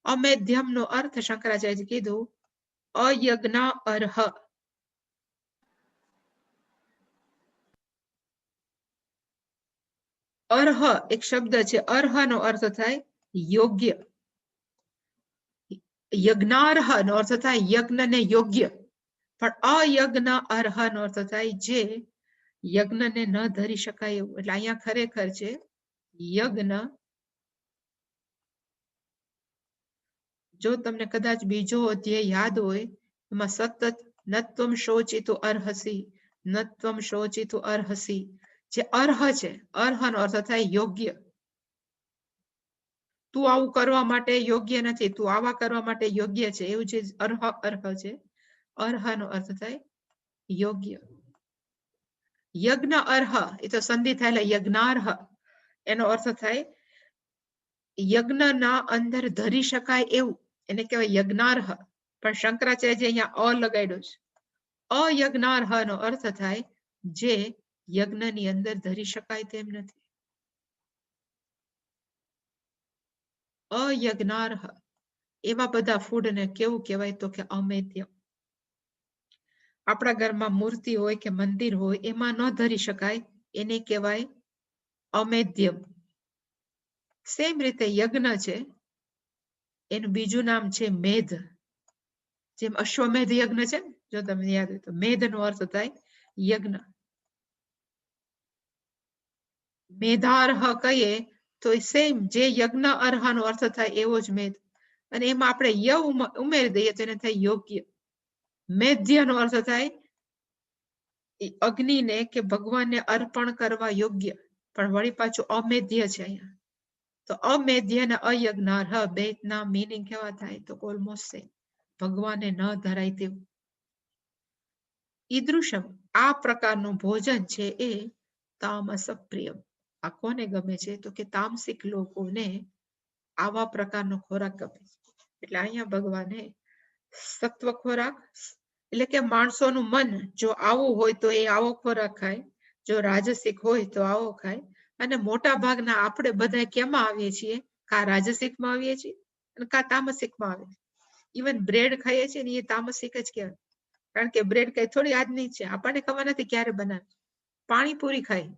અમેધ્યમ નો અર્થ શંકરાચાર્ય કીધું અયજ્ઞ અર્હ. અર્હ એક શબ્દ છે, અર્હ નો અર્થ થાય યોગ્ય. યજ્ઞાર્હ નો અર્થ થાય યજ્ઞ ને યોગ્ય, પણ અયજ્ઞ અર્હ નો અર્થ થાય જે યજ્ઞને ન ધરી શકાય એવું. એટલે અહીંયા ખરેખર છે યજ્ઞ. જો તમને કદાચ બીજો અધ્યાય યાદ હોય, એમાં સતત નત્વમ શોચિતું અર્હસી, નત્વમ શોચિતું અર્હસી. જે અર્હ છે, અર્હ નો અર્થ થાય યોગ્ય. તું આવું કરવા માટે યોગ્ય નથી, તું આવા કરવા માટે યોગ્ય છે, એવું જે અર્હ છે. અર્હ નો અર્થ થાય યોગ્ય. યજ્ઞ અર્હ એ તો સંધિ થયેલા યજ્ઞાર્હ, એનો અર્થ થાય યજ્ઞના અંદર ધરી શકાય એવું, એને કહેવાય યજ્ઞાર્હ. પણ શંકરાચાર્ય અહીંયા અ લગાડ્યો છે. અયજ્ઞાર્હ નો અર્થ થાય જે યજ્ઞની અંદર ધરી શકાય તેમ નથી. અયજ્ઞાર્હ એવા બધા ફૂડ ને કેવું કહેવાય? તો કે અમેધ્ય. આપણા ઘરમાં મૂર્તિ હોય કે મંદિર હોય એમાં ન ધરી શકાય, એને કહેવાય અમેધ્યમ. સેમ રીતે યજ્ઞ છે, એનું બીજું નામ છે મેધ. જેમ અશ્વમેધ યજ્ઞ છે, જો તમને યાદ હોય તો, મેધ નો અર્થ થાય યજ્ઞ. મેધાર્હ કહીએ તો સેમ જે યજ્ઞ અર્હ નો અર્થ થાય એવો જ મેધ, અને એમાં આપણે ય ઉમેરી દઈએ તો એને થાય યોગ્ય. મેધ્ય નો અર્થ થાય અગ્નિને કે ભગવાનને અર્પણ કરવા યોગ્ય, પણ વળી પાછું અમેધ્ય છે અહીંયા. તો અમેધ્ય અને અયજ્ઞાર્હ બે ના મીનિંગ કેવા થાય? તો ઓલમોસ્ટ સેમ, ભગવાને ન ધરાય તેવું. ઈદૃશમ આ પ્રકારનું ભોજન છે એ તામસ પ્રિયમ. આ કોને ગમે છે? તો કે તામસિક લોકોને આવા પ્રકારનો ખોરાક ગમે છે. એટલે અહીંયા ભગવાને સત્વ ખોરાક, એટલે કે માણસોનું મન જો આવું હોય તો એ આવો ખોરાક ખાય, જો રાજસિક હોય તો આવો ખાય. અને મોટા ભાગના આપણે બધા કેમાં આવીએ છીએ? કા રાજસિકમાં આવીએ છીએ અને કા તામસિકમાં આવીએ છીએ. ઇવન બ્રેડ ખાઈએ છીએ ને એ તામસિક જ કહેવાય, કારણ કે બ્રેડ કઈ થોડી આજની છે, આપણને ખબર નથી ક્યારે બનાવે. પાણીપુરી ખાય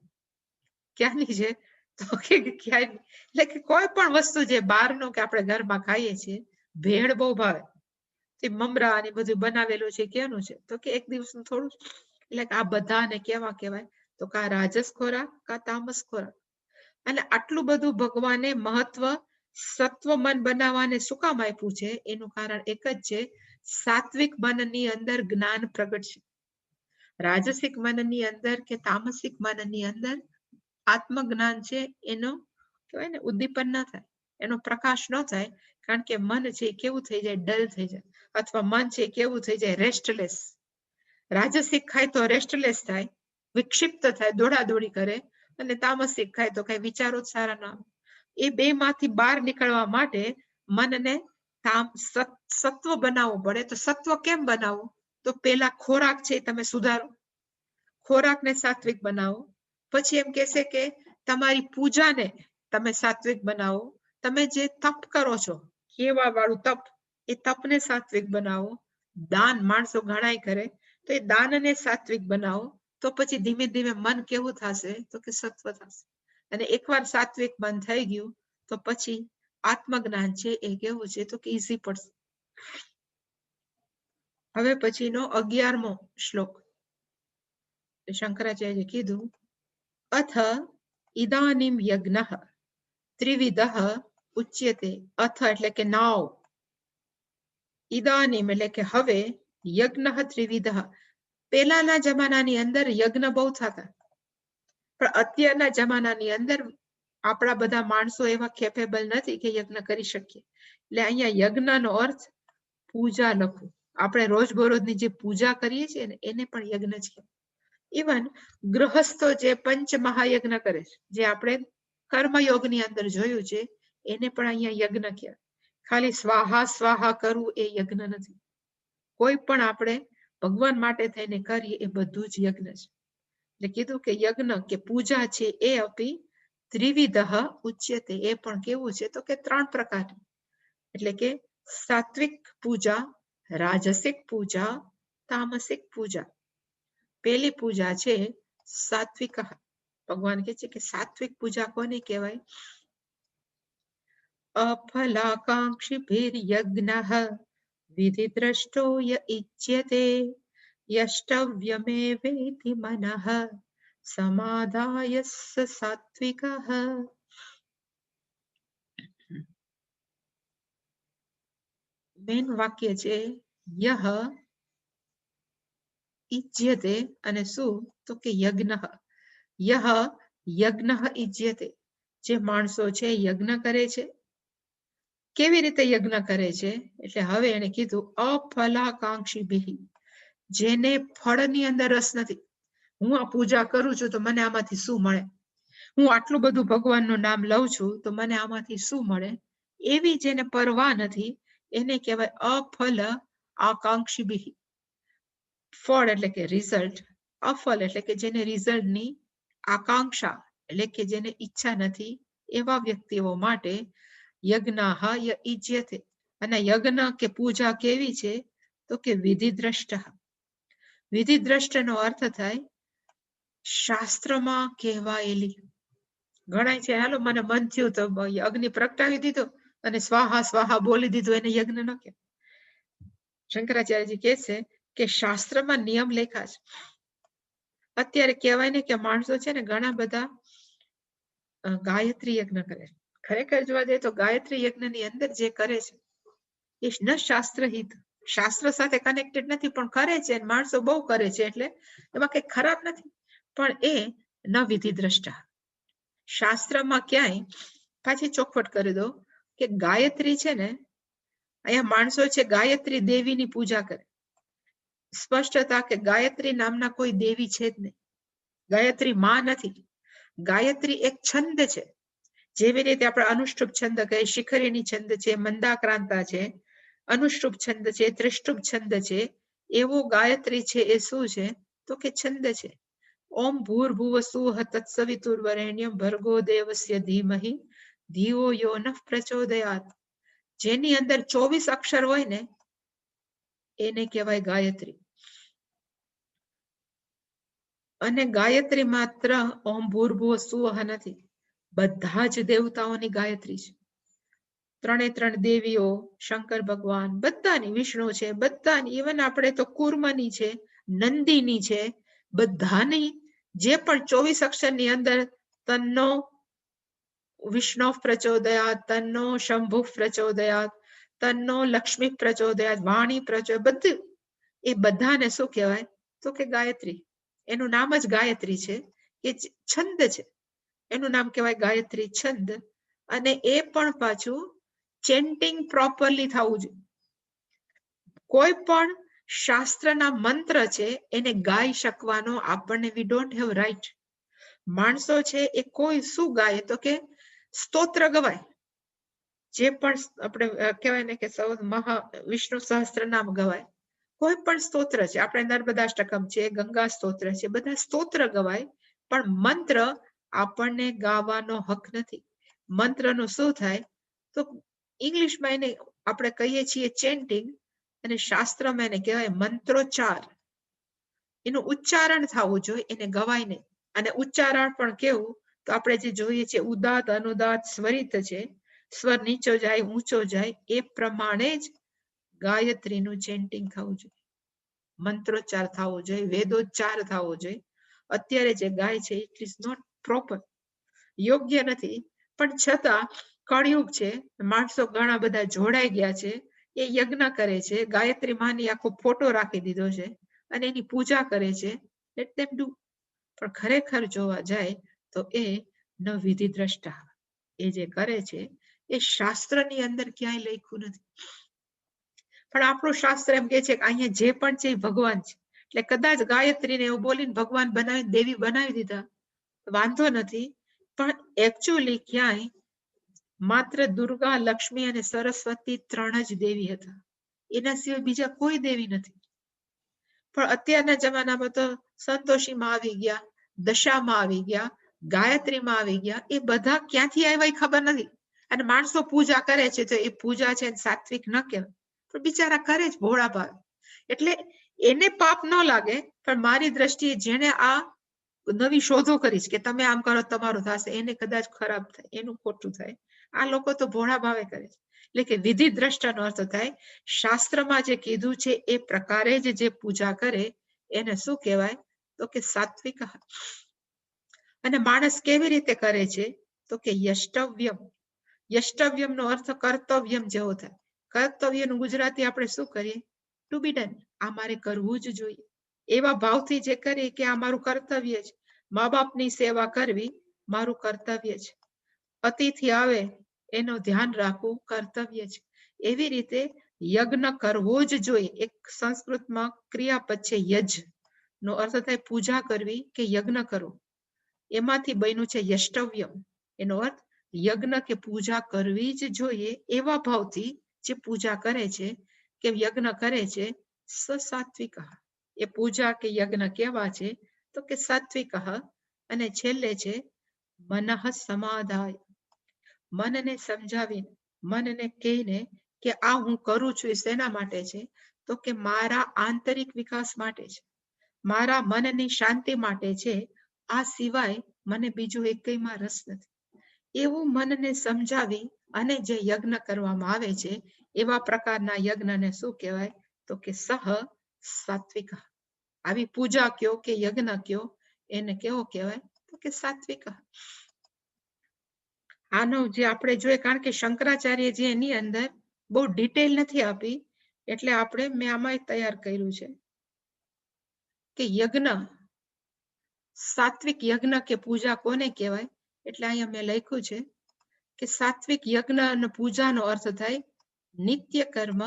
ક્યાંની છે? તો કે ક્યાંય, એટલે કે કોઈ પણ વસ્તુ જે બહારનું કે આપણે ઘરમાં ખાઈએ છીએ, ભેળ બહુ ભાવે. મમરા ને બધું બનાવેલું છે, ક્યાંનું છે? તો કે એક દિવસનું થોડું. એટલે આ બધાને કેવા કહેવાય? તો કા રાજસ ખોરાક કા તામસ ખોરાક. અને આટલું બધું ભગવાને મહત્વ સત્વ મન બનાવવાને શું કામ આપ્યું છે? એનું કારણ એક જ છે, સાત્વિક મનની અંદર જ્ઞાન પ્રગટ છે. રાજસિક મનની અંદર કે તામસિક મનની અંદર આત્મજ્ઞાન છે એનો કહેવાય ને ઉદ્દીપન ન થાય, એનો પ્રકાશ ન થાય, કારણ કે મન છે કેવું થઈ જાય? ડલ થઈ જાય. અથવા મન છે કેવું થઈ જાય? રેસ્ટલેસ. રાજસિક ખાય તો રેસ્ટલેસ થાય, વિક્ષિપ્ત થાય, દોડાદોડી કરે. અને તામસિક ખાય તો કઈ વિચારો જ સારા ના આવે. એ બે માંથી બહાર નીકળવા માટે મનને સત્વ બનાવવું પડે. તો સત્વ કેમ બનાવવું? તો પેલા ખોરાક છે તમે સુધારો, ખોરાકને સાત્વિક બનાવો. પછી એમ કહેશે કે તમારી પૂજાને તમે સાત્વિક બનાવો. તમે જે તપ કરો છો, કેવા વાળું તપ, એ તપને સાત્વિક બનાવો. દાન માણસો ઘણાય કરે, તો એ દાનને સાત્વિક બનાવો. તો પછી ધીમે ધીમે મન કેવું થશે? તો કે સત્વ થશે. અને એકવાર સાત્વિક મન થઈ ગયું તો પછી આત્મજ્ઞાન છે એ કેવું છે? તો કે ઈઝી પડશે. હવે પછીનો 11મો શ્લોક શંકરાચાર્ય કીધું, અથ ઇદાનીમ યજ્ઞઃ ત્રિવિધઃ ઉચ્યતે. અથ એટલે કે નાવ, ઇદાનીમ એટલે કે હવે, યજ્ઞઃ ત્રિવિધઃ પેલાના જમાનાની અંદર યજ્ઞ બહુ થતા, પણ અત્યારના જમાનાની અંદર આપણા બધા માણસો એવા કેપેબલ નથી કે યજ્ઞ કરી શકીએ. એટલે અહીંયા યજ્ઞનો અર્થ પૂજા લખું. આપણે રોજબરોજની જે પૂજા કરીએ છીએ ને એને પણ યજ્ઞ છે. ઇવન ગૃહસ્થો જે પંચ મહાયજ્ઞ કરે છે, જે આપણે કર્મયોગની અંદર જોયું છે, એને પણ અહીંયા યજ્ઞ કહેવાય. ખાલી સ્વાહા સ્વાહા કરવું એ યજ્ઞ નથી. કોઈ પણ આપણે ભગવાન માટે થઈને કરીએ એ બધું જ યજ્ઞ છે. એટલે કીધું કે યજ્ઞ કે પૂજા છે એ અપી ત્રિવિધઃ ઉચ્યતે. એ પણ કેવું છે તો કે 3 પ્રકાર. એટલે કે સાત્વિક પૂજા, રાજસિક પૂજા, તામસિક પૂજા. પેલી પૂજા છે સાત્વિક. ભગવાન કહે છે કે સાત્વિક પૂજા કોને કહેવાય? અફલાકાંક્ષિભિર્યજ્ઞઃ વિધિદ્રષ્ટો ય ઇચ્યતે યષ્ટવ્યમેવેતિ મનઃ સમાધાય સાત્વિકઃ. મેન વાક્ય છે યહ ઇજ્યતે, અને શું તો કે યજ્ઞ. યહ યજ્ઞ ઇજ્યતે, જે માણસો છે યજ્ઞ કરે છે. કેવી રીતે યજ્ઞ કરે છે? એટલે હવે એને કીધું અફલાકાંક્ષિભિઃ, જેને ફળની અંદર રસ નથી. હું આ પૂજા કરું છું તો મને આમાંથી શું મળે? હું આટલું બધું ભગવાનનું નામ લઉં છું તો મને આમાંથી શું મળે? એવી જેને પરવા નથી એને કહેવાય અફલ આકાંક્ષિભિઃ. ફળ એટલે કે રિઝલ્ટ, અફલ એટલે કે જેને રિઝલ્ટની આકાંક્ષા એટલે કે જેને ઈચ્છા નથી, એવા વ્યક્તિઓ માટે યજ્ઞઃ ય ઇજ્યતે. અને યજ્ઞ કે પૂજા કેવી છે તો કે વિધિદ્રષ્ટ. વિધિદ્રષ્ટનો અર્થ થાય શાસ્ત્રમાં કહેવાયેલી. ઘણા છે હાલો મને મન થયું તો અગ્નિ પ્રગટાવી દીધો અને સ્વાહા સ્વાહા બોલી દીધું, એને યજ્ઞ ન કહેવાય. શંકરાચાર્યજી કહે છે કે શાસ્ત્રમાં નિયમ લેખા છે. અત્યારે કહેવાય ને કે માણસો છે ને ઘણા બધા ગાયત્રી યજ્ઞ કરે છે. ખરેખર જોવા જઈએ તો ગાયત્રી યજ્ઞની અંદર જે કરે છે એ ન શાસ્ત્રહિત, શાસ્ત્ર સાથે કનેક્ટેડ નથી, પણ કરે છે. માણસો બહુ કરે છે એટલે એમાં કઈ ખરાબ નથી, પણ એ ન વિધિ દ્રષ્ટા. શાસ્ત્રમાં ક્યાંય પાછી ચોખવટ કરી દો કે ગાયત્રી છે ને, અહીંયા માણસો છે ગાયત્રી દેવીની પૂજા કરે. સ્પષ્ટતા કે ગાયત્રી નામના કોઈ દેવી છે જ નહીં. ગાયત્રી માં નથી. ગાયત્રી એક છંદ છે. જેવી રીતે આપણે અનુષ્ટુપ છંદ કહે, શિખરીણી છંદ છે, મંદાક્રાંતા છે, અનુષ્ટુપ છંદ છે, ત્રિષ્ટુપ છંદ છે, એવો ગાયત્રી છે એ શું છે તો કે છંદ છે. ઓમ ભૂર્ભુવ સુઃ તત્સવિતુર્વરેણ્યમ ભર્ગો દેવસ્ય ધીમહિ ધિયો યો નઃ પ્રચોદયાત. જેની અંદર 24 અક્ષર હોય ને એને કહેવાય ગાયત્રી. અને ગાયત્રી માત્ર ઓમ ભૂર્ભુવ સુઃ નથી, બધા જ દેવતાઓની ગાયત્રી છે. 3 દેવીઓ, શંકર ભગવાન, બધાની, વિષ્ણુ છે, બધાની. ઇવન આપણે તો કુર્મની છે, નંદીની છે, બધાની જે પણ 24 અક્ષરની અંદર તન્નો વિષ્ણુ પ્રચોદયાત, તન્નો શંભુ પ્રચોદયાત, તન્નો લક્ષ્મી પ્રચોદયાત, વાણી પ્રચોદયાત, બધું એ બધાને શું કહેવાય તો કે ગાયત્રી. એનું નામ જ ગાયત્રી છે, એ છંદ છે. એનું નામ કહેવાય ગાયત્રી છંદ. અને એ પણ પાછું ચેન્ટિંગ પ્રોપરલી થવું જોઈએ. કોઈ પણ શાસ્ત્રના મંત્ર છે એને ગાઈ શકવાનો આપણને વી ડોન્ટ હેવ રાઈટ. માણસો છે એ કોઈ શું ગાય તો કે સ્તોત્ર ગવાય. જે પણ આપણે કહેવાય ને કે વિષ્ણુ સહસ્ત્ર નામ ગવાય, કોઈ પણ સ્તોત્ર છે, આપણે નર્મદાષ્ટકમ છે, ગંગા સ્તોત્ર છે, બધા સ્તોત્ર ગવાય, પણ મંત્ર આપણને ગાવાનો હક નથી. મંત્રનું શું થાય તો ઇંગ્લિશમાં એને આપણે કહીએ છીએ ચેન્ટિંગ, અને શાસ્ત્રમાં એને કહેવાય મંત્રોચ્ચાર. એનું ઉચ્ચારણ થવું જોઈએ, એને ગવાય નહીં. અને ઉચ્ચારણ પણ કેવું તો આપણે જે જોઈએ છે ઉદાત અનુદાત સ્વરિત છે, સ્વર નીચો જાય ઊંચો જાય, એ પ્રમાણે જ ગાયત્રીનું ચેન્ટિંગ થવું જોઈએ, મંત્રોચ્ચાર થવો જોઈએ, વેદોચ્ચાર થવો જોઈએ. અત્યારે જે ગાય છે ઇટ ઇઝ નોટ પ્રોપર. યોગ્ય નથી. પણ છતાં કળિયુગ છે, માણસો ઘણા બધા જોડાઈ ગયા છે, એ યજ્ઞ કરે છે, ગાયત્રી માની આખો ફોટો રાખી દીધો છે અને એની પૂજા કરે છે. Late them do. પણ ખરેખર જોવા જાય તો એ ન વિધિ દ્રષ્ટા, એ જે કરે છે એ શાસ્ત્રની અંદર ક્યાંય લખ્યું નથી. પણ આપણું શાસ્ત્ર એમ કે છે કે અહીંયા જે પણ છે એ ભગવાન છે. એટલે કદાચ ગાયત્રીને એવું બોલીને ભગવાન બનાવી, દેવી બનાવી દીધા, વાંધો નથી. પણ એકચ્યુઅલી ક્યાંય માત્ર દુર્ગા, લક્ષ્મી અને સરસ્વતી 3 જ દેવી હતા. એના સિવાય બીજા કોઈ દેવી નથી. પણ અત્યારના જમાનામાં તો સંતોષીમાં આવી ગયા, દશામાં આવી ગયા, ગાયત્રીમાં આવી ગયા. એ બધા ક્યાંથી આવ્યા એ ખબર નથી. અને માણસો પૂજા કરે છે તો એ પૂજા છે સાત્વિક ન કહેવાય. પણ બિચારા કરે જ ભોળા ભાવે. એટલે એને પાપ ન લાગે, પણ મારી દ્રષ્ટિએ જેને આ નવી શોધો કરીશ કે તમે આમ કરો તમારું થશે, એને કદાચ ખરાબ થાય, એનું ખોટું થાય. આ લોકો તો ભોળા ભાવે કરે છે. એટલે કે વિધિ દ્રષ્ટાનો અર્થ થાય શાસ્ત્રમાં જે કીધું છે એ પ્રકારે જ જે પૂજા કરે એને શું કહેવાય? તો કે સાત્વિક. અને માણસ કેવી રીતે કરે છે? તો કે યષ્ટવ્યમ. યષ્ટવ્યમ નો અર્થ કર્તવ્યમ જેવો થાય. કર્તવ્યનું ગુજરાતી આપણે શું કરીએ? To be done. આ મારે કરવું જ જોઈએ. એવા ભાવથી જે કરીએ કે આ મારું કર્તવ્ય છે. મા બાપની સેવા કરવી મારું કર્તવ્ય છે. અતિથિ આવે એનું ધ્યાન રાખવું કર્તવ્ય છે. એવી રીતે યજ્ઞ કરવો જ જોઈએ. એક સંસ્કૃતમાં ક્રિયાપદ છે યજ, નો અર્થ થાય પૂજા કરવી કે યજ્ઞ કરવો. એમાંથી બન્યું છે યષ્ટવ્યમ. એનો અર્થ યજ્ઞ કે પૂજા કરવી જ જોઈએ. એવા ભાવથી જે પૂજા કરે છે કે યજ્ઞ કરે છે, સાત્વિક. એ પૂજા કે યજ્ઞ કેવા છે? તો કે સાત્વિક. અને છેલ્લે છે મનઃ સમાધાય. મનને સમજાવીને, મનને કહીને કે આ હું કરું છું એ શેના માટે છે? તો કે મારા આંતરિક વિકાસ માટે છે, મારા મનની શાંતિ માટે છે. આ સિવાય મને બીજું એકમાં રસ નથી. એવું મનને સમજાવી અને જે યજ્ઞ કરવામાં આવે છે એવા પ્રકારના યજ્ઞને શું કહેવાય? તો કે સહ સાત્વિક. આવી પૂજા કયો કે યજ્ઞ કયો, એને કેવો કહેવાય? તો કે સાત્વિક. આનો જે આપણે જોઈએ, કારણ કે શંકરાચાર્યજી એની અંદર બહુ ડિટેલ નથી આપી, એટલે મેં આમાં તૈયાર કર્યું છે કે યજ્ઞ, સાત્વિક યજ્ઞ કે પૂજા કોને કહેવાય? એટલે અહીંયા મેં લખ્યું છે કે સાત્વિક યજ્ઞ અને પૂજાનો અર્થ થાય નિત્ય કર્મ,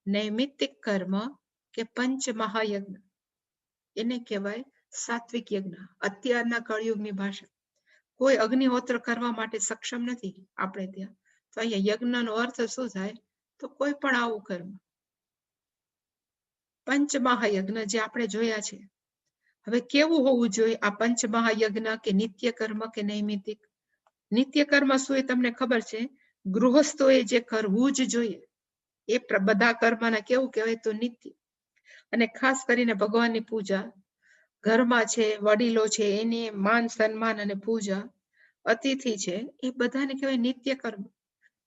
નૈમિત્તિક કર્મ કે પંચ મહાયજ્ઞ. એને કહેવાય સાત્વિક યજ્ઞ. અત્યારના કળિયુગની ભાષા. કોઈ અગ્નિહોત્ર કરવા માટે સક્ષમ નથી આપણે ત્યાં. તો અહીંયા યજ્ઞનો અર્થ શું થાય? તો કોઈ પણ આવું કર્મ. પંચમહાયજ્ઞ જે આપણે જોયા છે. હવે કેવું હોવું જોઈએ આ પંચમહાયજ્ઞ કે નિત્ય કર્મ કે નૈમિત્તિક? નિત્ય કર્મ શું એ તમને ખબર છે? ગૃહસ્થોએ જે કરવું જ જોઈએ એ બધા કર્મને કેવું કહેવાય? તો નિત્ય. અને ખાસ કરીને ભગવાનની પૂજા, ઘરમાં છે વડીલો છે એની માન સન્માન અને પૂજા, અતિથિ છે, એ બધાને કહેવાય નિત્ય કર્મ.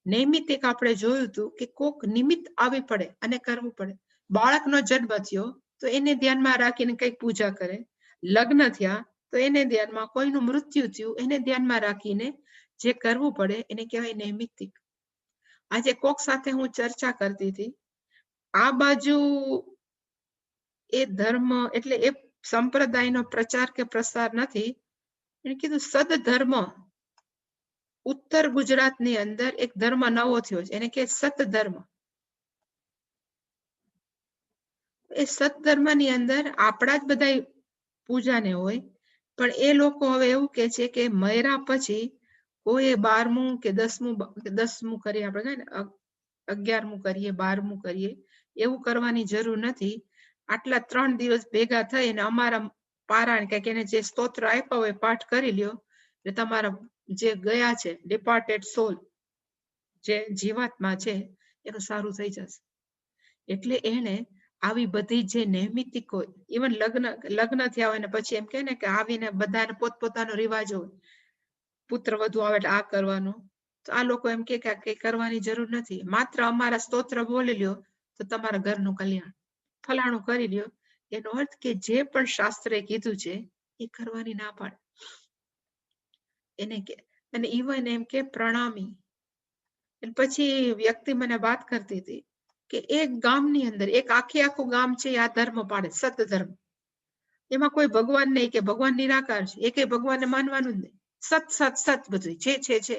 નૈમિત્તિક આપણે જોયું હતું કે કોક નિમિત્ત આવી પડે અને કરવું પડે. બાળકનો જન્મ થયો તો એને ધ્યાનમાં રાખીને કંઈક પૂજા કરે. લગ્ન થયા તો એને ધ્યાનમાં, કોઈનું મૃત્યુ થયું એને ધ્યાનમાં રાખીને જે કરવું પડે એને કહેવાય નૈમિત્તિક. આજે કોક સાથે હું ચર્ચા કરતી હતી, આ બાજુ એ ધર્મ એટલે એ સંપ્રદાયનો પ્રચાર કે પ્રસાર નથી. એને કીધું સદધર્મ. ઉત્તર ગુજરાતની અંદર એક ધર્મ નવો થયો છે, એને કે સતધર્મ. એ સતધર્મની અંદર આપણા જ બધા પૂજાને હોય, પણ એ લોકો હવે એવું કે છે કે મર્યા પછી કોઈ 12મું કે 10મું કરીએ, આપણે કહે ને 11મું કરીએ, 12મું કરીએ, એવું કરવાની જરૂર નથી. આટલા 3 દિવસ ભેગા થઈ અને અમારા પારાયણ કે એને જે સ્તોત્ર આપ્યા હોય પાઠ કરી લ્યો, એટલે તમારા જે ગયા છે ડિપાર્ટેડ સોલ, જે જીવાત્મા છે, એનું સારું થઈ જશે. એટલે એને આવી બધી જે નૈમિત્તિક હોય, ઇવન લગ્ન થયા હોય ને પછી એમ કે ને કે આવીને બધાને પોતપોતાનો રિવાજ હોય, પુત્ર વધુ આવે એટલે આ કરવાનું. તો આ લોકો એમ કે કરવાની જરૂર નથી. માત્ર અમારા સ્તોત્ર બોલી લ્યો તો તમારા ઘરનું કલ્યાણ, ફલાણું કરી લ્યો. એનો અર્થ કે જે પણ શાસ્ત્રે કીધું છે એ કરવાની ના પાડે. એને કે, અને ઇવન એમ કે પ્રણામી. અને પછી વ્યક્તિ મને વાત કરતી હતી કે એક ગામની અંદર એક આખું ગામ છે, આ ધર્મ પાડે, સત ધર્મ. એમાં કોઈ ભગવાન નહીં, કે ભગવાન નિરાકાર છે, એકે ભગવાનને માનવાનું જ નહીં, સત સત સત બધું છે.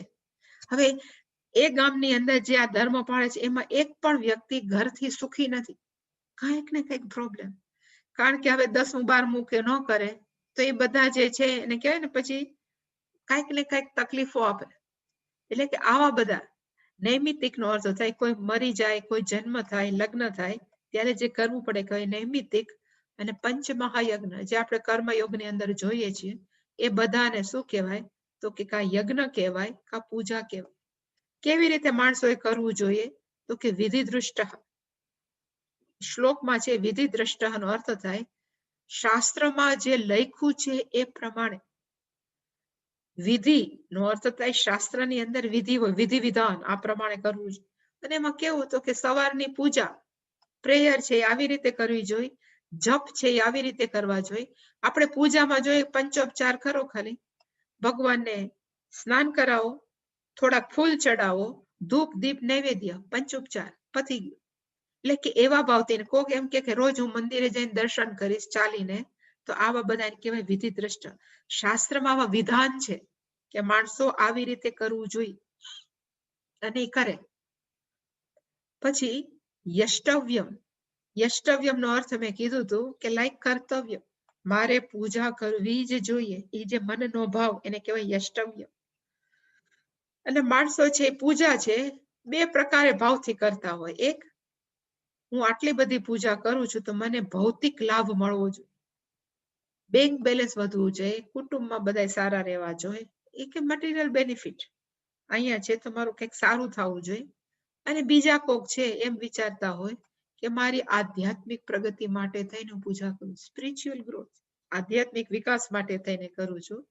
હવે એ ગામની અંદર જે આ ધર્મ પાળે છે એમાં એક પણ વ્યક્તિ ઘરથી સુખી નથી, કંઈક ને કંઈક પ્રોબ્લેમ. કારણ કે હવે 10મું 12મું કે ન કરે તો એ બધા જે છે એને કહેવાય ને પછી કંઈક ને કંઈક તકલીફો આપે. એટલે કે આવા બધા નૈમિતિક નો અર્થ થાય કોઈ મરી જાય, કોઈ જન્મ થાય, લગ્ન થાય ત્યારે જે કરવું પડે કહેવાય નૈમિતિક. અને પંચમહાયજ્ઞ જે આપણે કર્મયોગની અંદર જોઈએ છીએ એ બધાને શું કહેવાય તો કે કા યજ્ઞ કહેવાય, કા પૂજા કહેવાય. કેવી રીતે માણસોએ કરવું જોઈએ તો કે વિધિ દૃષ્ટ. શ્લોકમાં છે વિધિ દ્રષ્ટ નો અર્થ થાય શાસ્ત્રમાં જે લખ્યું છે એ પ્રમાણે. વિધિ નો અર્થ થાય શાસ્ત્રની અંદર વિધિ હોય, વિધિ વિધાન આ પ્રમાણે કરવું જોઈએ. અને એમાં કેવું તો કે સવારની પૂજા પ્રેયર છે આવી રીતે કરવી જોઈએ, જપ છે આવી રીતે કરવા જોઈએ. આપણે પૂજામાં જોઈએ પંચોપચાર કરો, ખાલી ભગવાનને સ્નાન કરાવો, થોડાક ફૂલ ચડાવો, ધૂપ દીપ નૈવેદ્ય, પંચોપચાર પતી ગયું. એટલે કે એવા ભાવથી કોક એમ કે રોજ હું મંદિરે જઈને દર્શન કરીશ ચાલીને, તો આવા બધા કહેવાય વિધિ દ્રષ્ટ. શાસ્ત્રમાં આવા વિધાન છે કે માણસો આવી રીતે કરવું જોઈએ અને કરે. પછી યષ્ટવ્યમ. યષ્ટવ્યમ નો અર્થ મેં કીધું હતું કે લાઈક કર્તવ્ય, મારે પૂજા કરવી જ જોઈએ, એ જે મનનો ભાવ એને કહેવાય યષ્ટવ્ય. અને માણસો છે પૂજા છે બે પ્રકારે ભાવથી કરતા હોય. એક, હું આટલી બધી પૂજા કરું છું તો મને ભૌતિક લાભ મળવો જોઈએ, બેંક બેલેન્સ વધવું જોઈએ, કુટુંબમાં બધા સારા રહેવા જોઈએ, એ કે મટીરિયલ બેનિફિટ અહીંયા છે તો મારું કંઈક સારું થવું જોઈએ. અને બીજા કોક છે એમ વિચારતા હોય કે મારી આધ્યાત્મિક પ્રગતિ માટે થઈને હું પૂજા કરું, સ્પિરિચ્યુઅલ ગ્રોથ, આધ્યાત્મિક વિકાસ માટે થઈને કરું છું.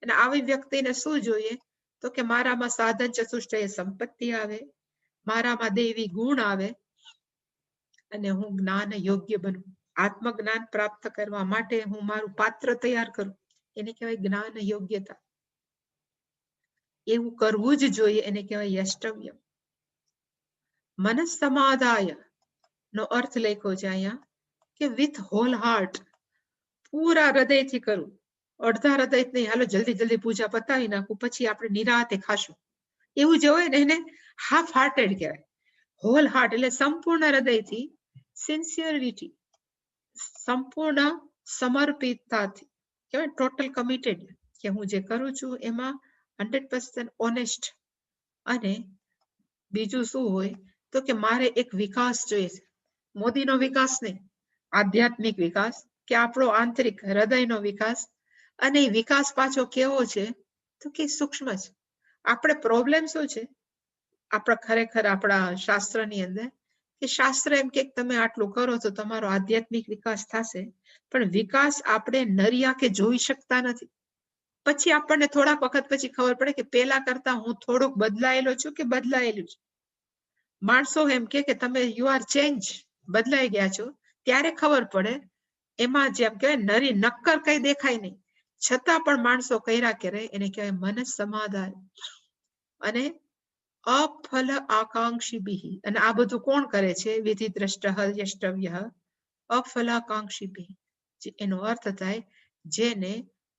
અને આવી વ્યક્તિને શું જોઈએ તો કે મારામાં સાધન ચતુષ્ટય સંપત્તિ આવે, મારામાં દેવી ગુણ આવે, અને હું જ્ઞાન યોગ્ય બનું. આત્મજ્ઞાન પ્રાપ્ત કરવા માટે હું મારું પાત્ર તૈયાર કરું, એને કહેવાય જ્ઞાન યોગ્યતા. એવું કરવું જ જોઈએ, એને કહેવાય યષ્ટવ્ય. મનસ સમાધાય નો અર્થ લખ્યો છે અહીંયા કે વિથ હોલ હાર્ટ, પૂરા હૃદયથી કરું. અડધા હૃદય નહીં, હાલો જલ્દી પૂજા પતાવી નાખું પછી આપણે નિરાતે ખાશું, એવું જે હોય ને એને હાફ હાર્ટેડ કહેવાય. હોલ હાર્ટ એટલે સંપૂર્ણ હૃદયથી, સિન્સિયરિટી, સંપૂર્ણ સમર્પિતતાથી કહેવાય, ટોટલ કમિટેડ, કે હું જે કરું છું એમાં 100% ઓનેસ્ટ. અને બીજું શું હોય તો કે મારે એક વિકાસ જોઈએ છે, મોદીનો વિકાસ નહીં, આધ્યાત્મિક વિકાસ, કે આપણો આંતરિક હૃદયનો વિકાસ. અને એ વિકાસ પાછો કેવો છે તો કે સૂક્ષ્મ છે. આપણે પ્રોબ્લેમ શું છે આપણા ખરેખર આપણા શાસ્ત્રની અંદર કે શાસ્ત્ર એમ કે તમે આટલું કરો તો તમારો આધ્યાત્મિક વિકાસ થશે, પણ વિકાસ આપણે નરિયા કે જોઈ શકતા નથી. પછી આપણને થોડાક વખત પછી ખબર પડે કે પેલા કરતા હું થોડુંક બદલાયેલો છું કે બદલાયેલું છું. માણસો એમ કે તમે યુ આર ચેન્જ, બદલાઈ ગયા છો, ત્યારે ખબર પડે. એમાં જેમ કહેવાય નરી નક્કર કઈ દેખાય નહીં, છતાં પણ માણસો કર્યા કરે, એને કહેવાય મન સમાધાન. અને અફલ આકાંક્ષી બિહી, અને આ બધું કોણ કરે છે? વિધિ દ્રષ્ટ યષ્ટવ્ય અફલાકાંક્ષી બિહી. એનો અર્થ થાય જેને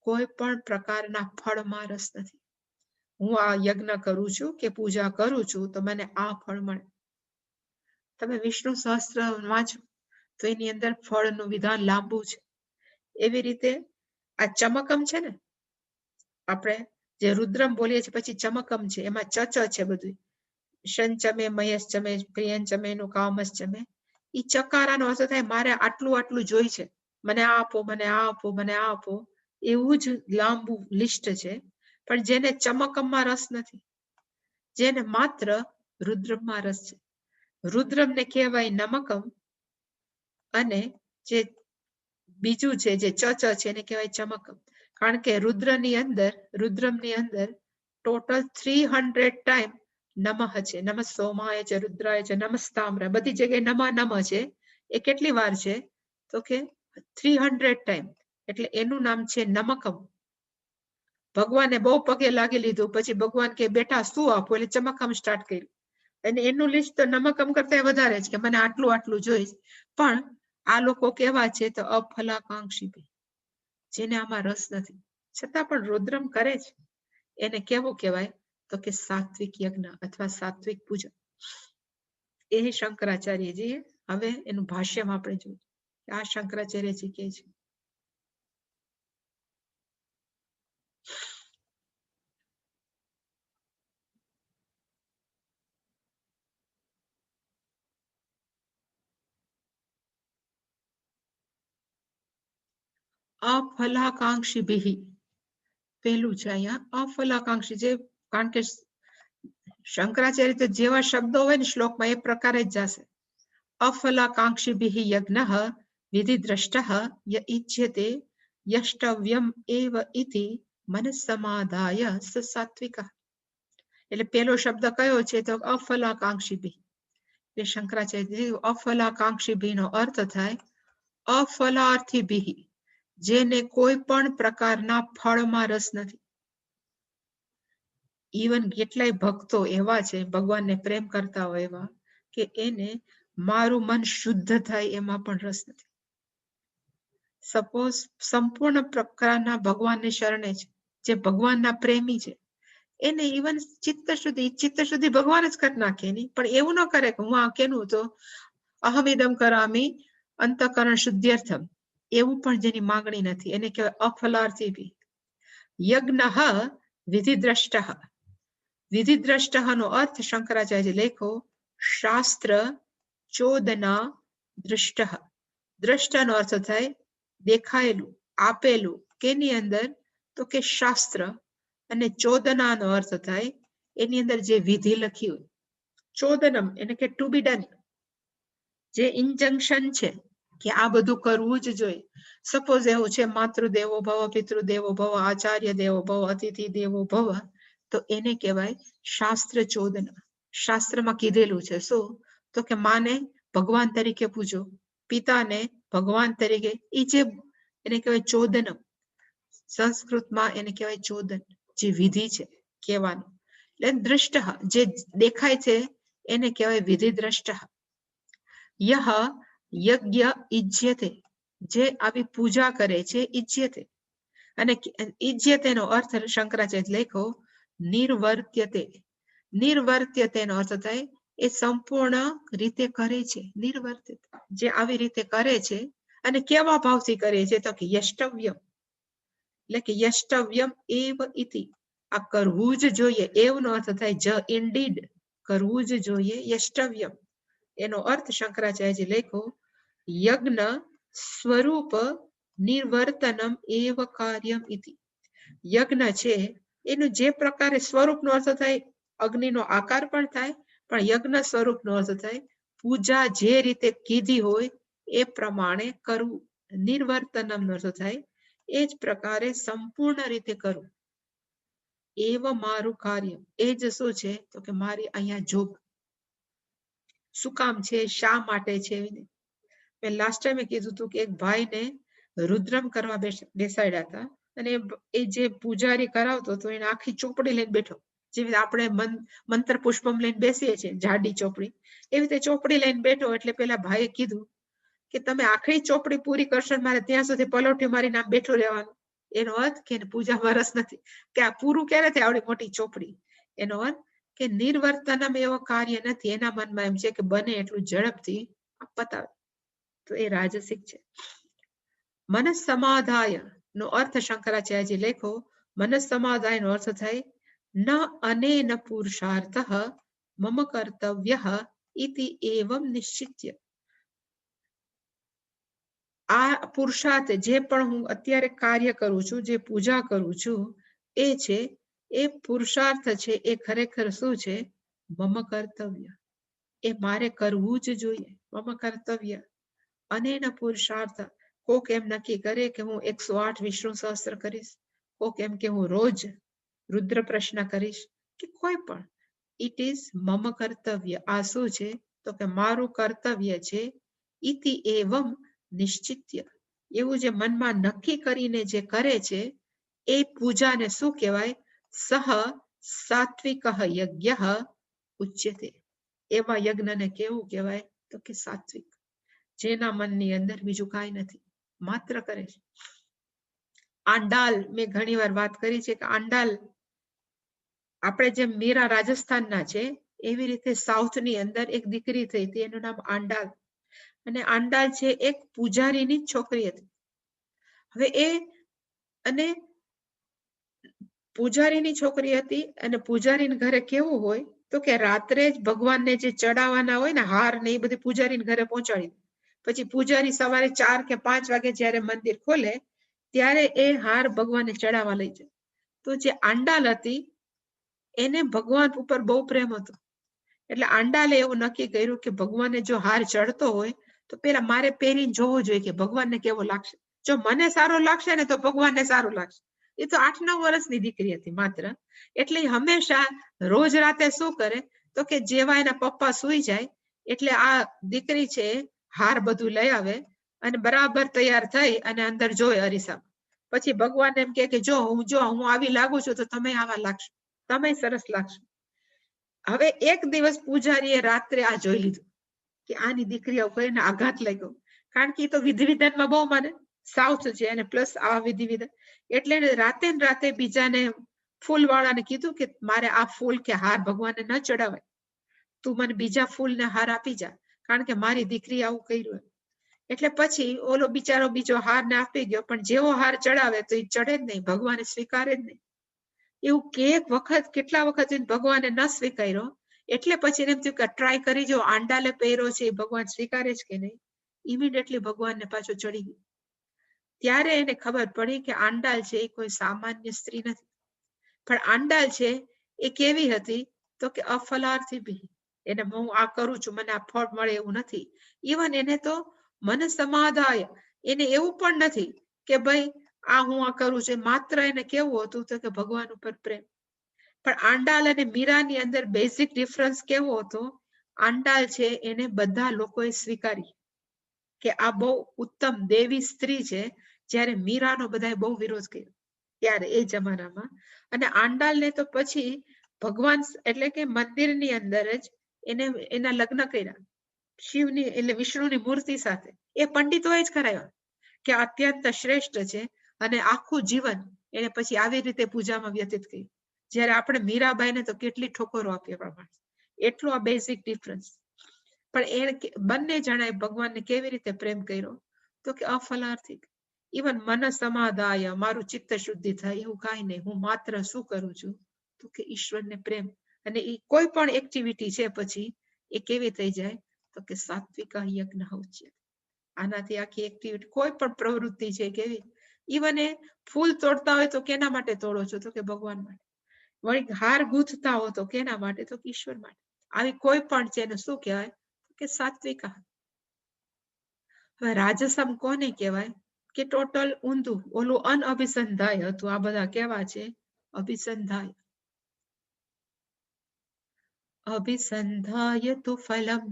કોઈ પણ પ્રકારના ફળમાં રસ નથી. હું આ યજ્ઞ કરું છું કે પૂજા કરું છું તો મને આ ફળ મળે. તમે વિષ્ણુ સહસ્ત્ર વાંચો તો એની અંદર ફળનું વિધાન લાંબુ છે. એવી રીતે આ ચમકમ છે ને, આપણે જે રુદ્રમ બોલીએ છીએ પછી ચમકમ છે, એમાં ચ છે બધું. શંચમે મયશ્ચમે પ્રિયંચમે નું કામશ્ચમે. ઈ ચકારાનો અર્થ થાય મારે આટલું જોઈ છે, મને આ આપો, મને આ આપો, મને આ આપો, એવું જ લાંબુ લિસ્ટ છે. પણ જેને ચમકમમાં રસ નથી, જેને માત્ર રુદ્રમમાં રસ છે, રુદ્રમને કહેવાય નમકમ, અને જે બીજું છે જે ચ છે એને કહેવાય ચમકમ. કારણ કે રુદ્રમની અંદર ટોટલ 300 ટાઈમ નમઃ છે. નમઃ સોમાય છે, રુદ્રાય છે, નમસ્તામ્ર, બધી જગ્યાએ નમ છે. એ કેટલી વાર છે તો કે 300 ટાઈમ. એટલે એનું નામ છે નમકમ. ભગવાને બહુ પગે લાગી લીધું, પછી ભગવાન કે બેટા શું આપો, એટલે ચમકમ સ્ટાર્ટ કર્યું. અને એનું લિસ્ટ તો નમકમ કરતા વધારે છે કે મને આટલું આટલું જોઈશ. પણ આ લોકો કેવા છે તો અફલાકાંક્ષી ભી, જેને આમાં રસ નથી છતાં પણ રુદ્રમ કરે છે, એને કેવું કહેવાય તો કે સાત્વિક યજ્ઞ અથવા સાત્વિક પૂજા. એ શંકરાચાર્યજી હવે એનું ભાષ્યમાં આપણે જોયું. આ શંકરાચાર્યજી કહે છે. અફલાકાંક્ષી ભી, પેલું છે અહીંયા અફલાકાંક્ષી, જે કારણ કે શંકરાચાર્ય તો જેવા શબ્દો હોય ને શ્લોકમાં એ પ્રકારે જ જશે. અફલાકાંક્ષી ભી યજ્ઞ વિધિ દ્રષ્ટઃ ય ઇચ્છ્યતે યષ્ટવ્યમ એવ ઇતિ મનસમાધાય સ સાત્વિક. એટલે પેલો શબ્દ કયો છે તો અફલાકાંક્ષી ભી. એટલે શંકરાચાર્ય અફલાકાંક્ષી ભી નો અર્થ થાય અફલાર્થી ભી, જેને કોઈ પણ પ્રકારના ફળમાં રસ નથી. ઇવન કેટલાય ભક્તો એવા છે ભગવાનને પ્રેમ કરતા હોય એવા કે એને મારું મન શુદ્ધ થાય એમાં પણ રસ નથી. સપોઝ સંપૂર્ણ પ્રકારના ભગવાનને શરણે છે, જે ભગવાનના પ્રેમી છે, એને ઇવન ચિત્ત શુદ્ધિ ભગવાન જ કરી નાખે એની, પણ એવું ન કરે કે હું આ કેનું તો અહમિદમ કરામી અંતકરણ શુદ્ધ્યર્થમ, એવું પણ જેની માંગણી નથી, એને કહેવાય અફલાર્થી ભી. યજ્ઞ વિધિ દ્રષ્ટ, વિધિ દ્રષ્ટ નો અર્થ શંકરાચાર્ય લેખો શાસ્ત્ર ચોદના દૃષ્ટ. દ્રષ્ટ નો અર્થ થાય દેખાયેલું, આપેલું, કેની અંદર તો કે શાસ્ત્ર. અને ચોદના નો અર્થ થાય એની અંદર જે વિધિ લખી હોય. ચોદનમ એને કે ટુ બી ડન, જે ઇન્જંક્શન છે કે આ બધું કરવું જ જોઈએ. સપોઝ એવું છે માતૃદેવો ભવ, પિતૃદેવો ભવ, આચાર્ય દેવો ભવ, અતિથિ દેવો ભવ, તો એને કહેવાય શાસ્ત્ર ચોદના. શાસ્ત્રમાં કીધેલું છે શું તો કે માને ભગવાન તરીકે પૂજો, પિતાને ભગવાન તરીકે, એ જે એને કહેવાય ચોદનમ. સંસ્કૃતમાં એને કહેવાય ચોદન, જે વિધિ છે કહેવાનું. એટલે દ્રષ્ટ, જે દેખાય છે એને કહેવાય વિધિ દ્રષ્ટ. યહ યજ્ઞ ઇજ્યતે, જે આવી પૂજા કરે છે ઇજ્યતે. અને ઇજ્યતે નો અર્થ શંકરાચાર્ય લેખો નિર્વર્ત્યતે. નિર્વર્ત્યતે નો અર્થ થાય એ સંપૂર્ણ રીતે કરે છે. નિર્વર્ત્યતે, જે આવી રીતે કરે છે. અને કેવા ભાવથી કરે છે તો કે યષ્ટવ્યમ, એટલે કે યષ્ટવ્યમ એવ ઇતિ, આ કરવું જ જોઈએ, એવનો અર્થ થાય જ ઇન્ડીડ, કરવું જ જોઈએ. યષ્ટવ્યમ એનો અર્થ શંકરાચાર્ય લેખો યજ્ઞ સ્વરૂપ નિર્વર્તનમ એવ કાર્યમ ઇતિ. યજ્ઞ છે એનું જે પ્રકારે સ્વરૂપનો અર્થ થાય, અગ્નિનો આકાર પણ થાય, પણ યજ્ઞ સ્વરૂપનો અર્થ થાય પૂજા જે રીતે કીધી હોય એ પ્રમાણે કરવું. નિર્વર્તનમ નો અર્થ થાય એ જ પ્રકારે સંપૂર્ણ રીતે કરવું. એવ મારું કાર્ય, એ જ શું છે તો કે મારી અહીંયા જોબ. શું કામ છે, શા માટે છે? મેં લાસ્ટ ટાઈમે કીધું હતું કે એક ભાઈને રુદ્રમ કરવા બેસાડ્યા હતા, અને એ જે પૂજારી કરાવતો હતો એને આખી ચોપડી લઈને બેઠો. જેવી રીતે આપણે મંત્ર પુષ્પમ લઈને બેસીએ છીએ, જાડી ચોપડી, એવી રીતે ચોપડી લઈને બેઠો. એટલે પેલા ભાઈએ કીધું કે તમે આખી ચોપડી પૂરી કરશો, મારે ત્યાં સુધી પલોઠી મારીને આમ બેઠું રહેવાનું. એનો અર્થ કે પૂજામાં રસ નથી, કે આ પૂરું ક્યારે થાય આવડી મોટી ચોપડી. એનો અર્થ કે નિર્વર્તનમ એવો કાર્ય નથી, એના મનમાં એમ છે કે બને એટલું ઝડપથી પતાવે, તો એ રાજસિક છે. મનસ સમાધાય નો અર્થ શંકરાચાર્ય લેખો મનસ સમાધાય નો અર્થ થાય ન અનેન પુરુષાર્થ મમ કર્તવ્ય ઇતિ એવમ નિશ્ચિત્ય. આ પુરુષાર્થ જે પણ હું અત્યારે કાર્ય કરું છું, જે પૂજા કરું છું, એ છે, એ પુરુષાર્થ છે એ ખરેખર શું છે? મમ કર્તવ્ય, એ મારે કરવું જ જોઈએ. મમ કર્તવ્ય અનેન પુરુષાર્થ. કોક એમ નક્કી કરે કે હું 108 વિષ્ણુ સહસ્ત્ર કરીશ, કોક એમ કે હું રોજ રુદ્ર પ્રશ્ન કરીશ, કે કોઈ પણ. ઇટ ઇઝ મમ કર્તવ્ય. આ શું છે તો કે મારું કર્તવ્ય છે. ઇતિ એવમ નિશ્ચિત્ય, એવું જે મનમાં નક્કી કરીને જે કરે છે એ પૂજાને શું કહેવાય? સહ સાત્વિક યજ્ઞ ઉચ્યતે. એવા યજ્ઞને કેવું કહેવાય? તો કે સાત્વિક, જેના મનની અંદર બીજું કાંઈ નથી, માત્ર કરે છે. આંડાલ, મેં ઘણી વાર વાત કરી છે કે આંડાલ આપણે જેમ મીરા રાજસ્થાનના છે એવી રીતે સાઉથની અંદર એક દીકરી થઈ હતી, એનું નામ આંડાલ. અને આંડાલ છે એક પૂજારીની છોકરી હતી. હવે એ અને પૂજારીની છોકરી હતી, અને પૂજારીના ઘરે કેવું હોય તો કે રાત્રે જ ભગવાનને જે ચડાવવાના હોય ને હાર ને એ બધી પૂજારીના ઘરે પહોંચાડી દે. પછી પૂજારી સવારે 4 કે 5 વાગે જયારે મંદિર ખોલે ત્યારે એ હાર ભગવાનને ચડાવવા લઈ જાય. તો જે આંડાલ હતી એને ભગવાન ઉપર બહુ પ્રેમ હતો, એટલે આંડાલે એવું નક્કી કર્યું કે ભગવાનને જો હાર ચડતો હોય તો પેલા મારે પહેરીને જોવો જોઈએ કે ભગવાનને કેવો લાગશે. જો મને સારો લાગશે ને તો ભગવાનને સારું લાગશે. એ તો 8-9 વર્ષની દીકરી હતી માત્ર. એટલે હંમેશા રોજ રાતે શું કરે તો કે જેવા એના પપ્પા સુઈ જાય એટલે આ દીકરી છે હાર બધું લઈ આવે અને બરાબર તૈયાર થઈ અને અંદર જોઈ અરીસામાં. પછી ભગવાન એમ કે જો હું આવી લાગુ છું તો તમે આવા લાગશો, તમે સરસ લાગશો. હવે એક દિવસ પૂજારીએ રાત્રે આ જોઈ લીધું કે આની દીકરી કોઈને આઘાત લાગ્યો, કારણ કે એ તો વિધિ વિધાનમાં બહુ માને, સાઉથ છે અને પ્લસ આ વિધિ વિધાન. એટલે રાતે ને રાતે બીજાને ફૂલવાળાને કીધું કે મારે આ ફૂલ કે હાર ભગવાનને ન ચડાવાય, તું મને બીજા ફૂલને હાર આપી જા, કારણ કે મારી દીકરી આવું કર્યું. એટલે પછી ઓલો બિચારો બીજો હાર ને આપી ગયો, પણ જેવો હાર ચડાવે તો એ ચડે જ નહીં, ભગવાને સ્વીકારે જ નહીં. એવું કેટલા વખત ભગવાને ન સ્વીકાર્યો. એટલે પછી એમ થયું કે ટ્રાય કરી જો આંડાલે પહેર્યો છે ભગવાન સ્વીકારે છે કે નહીં. ઇમિડિયેટલી ભગવાનને પાછો ચડી ગયો. ત્યારે એને ખબર પડી કે આંડાલ છે એ કોઈ સામાન્ય સ્ત્રી નથી, પણ આંડાલ છે એ કેવી હતી તો કે અફલાર્થી બી. એને હું આ કરું છું મને આ ફળ મળે એવું નથી. ઇવન એને તો મન સમાધાય, એને એવું પણ નથી કે ભાઈ આ હું આ કરું છું. માત્ર એને કેવું હતું તો કે ભગવાન ઉપર પ્રેમ. પણ આંડાલ અને મીરાની અંદર બેઝિક ડિફરન્સ કેવો હતો? આંડાલ છે એને બધા લોકોએ સ્વીકારી કે આ બહુ ઉત્તમ દેવી સ્ત્રી છે, જ્યારે મીરાનો બધાએ બહુ વિરોધ કર્યો ત્યારે એ જમાનામાં. અને આંડાલને તો પછી ભગવાન એટલે કે મંદિરની અંદર જ એના લગ્ન કર્યા શિવની એટલે વિષ્ણુની મૂર્તિ સાથે. એ પંડિતોએ જ કરાવ્યા કે અત્યંત શ્રેષ્ઠ છે, અને આખું જીવન એને પછી આવી રીતે પૂજામાં વ્યતીત કર્યું. જ્યારે આપણે મીરાબાઈને તો કેટલી ઠોકરો આપી પ્રમાણે. એટલું આ બેઝિક ડિફરન્સ. પણ એ બંને જણાએ ભગવાનને કેવી રીતે પ્રેમ કર્યો તો કે અફલાર્થિક. ઇવન મન સમાધાય, મારું ચિત્ત શુદ્ધિ થાય એવું કાંઈ નહીં, હું માત્ર શું કરું છું તો કે ઈશ્વરને પ્રેમ. અને એ કોઈ પણ એક્ટિવિટી છે પછી એ કેવી થઈ જાય તો કે સાત્વિક યજ્ઞ ઉચ્યતે. આનાથી આખી એક્ટિવિટી કોઈ પણ પ્રવૃત્તિ છે કેવી. ઇવન એ ફૂલ તોડતા હોય તો કેના માટે તોડો છો તો કે ભગવાન માટે. વળી હાર ગૂંથતા હો તો કેના માટે તો ઈશ્વર માટે. આવી કોઈ પણ છે એને શું કહેવાય કે સાત્વિક. હવે રાજસમ કોને કહેવાય કે ટોટલ ઊંધું, ઓલું અનઅભિસંધાય હતું, આ બધા કેવા છે અભિસંધાય. અભિસંધાય તુ ફલમ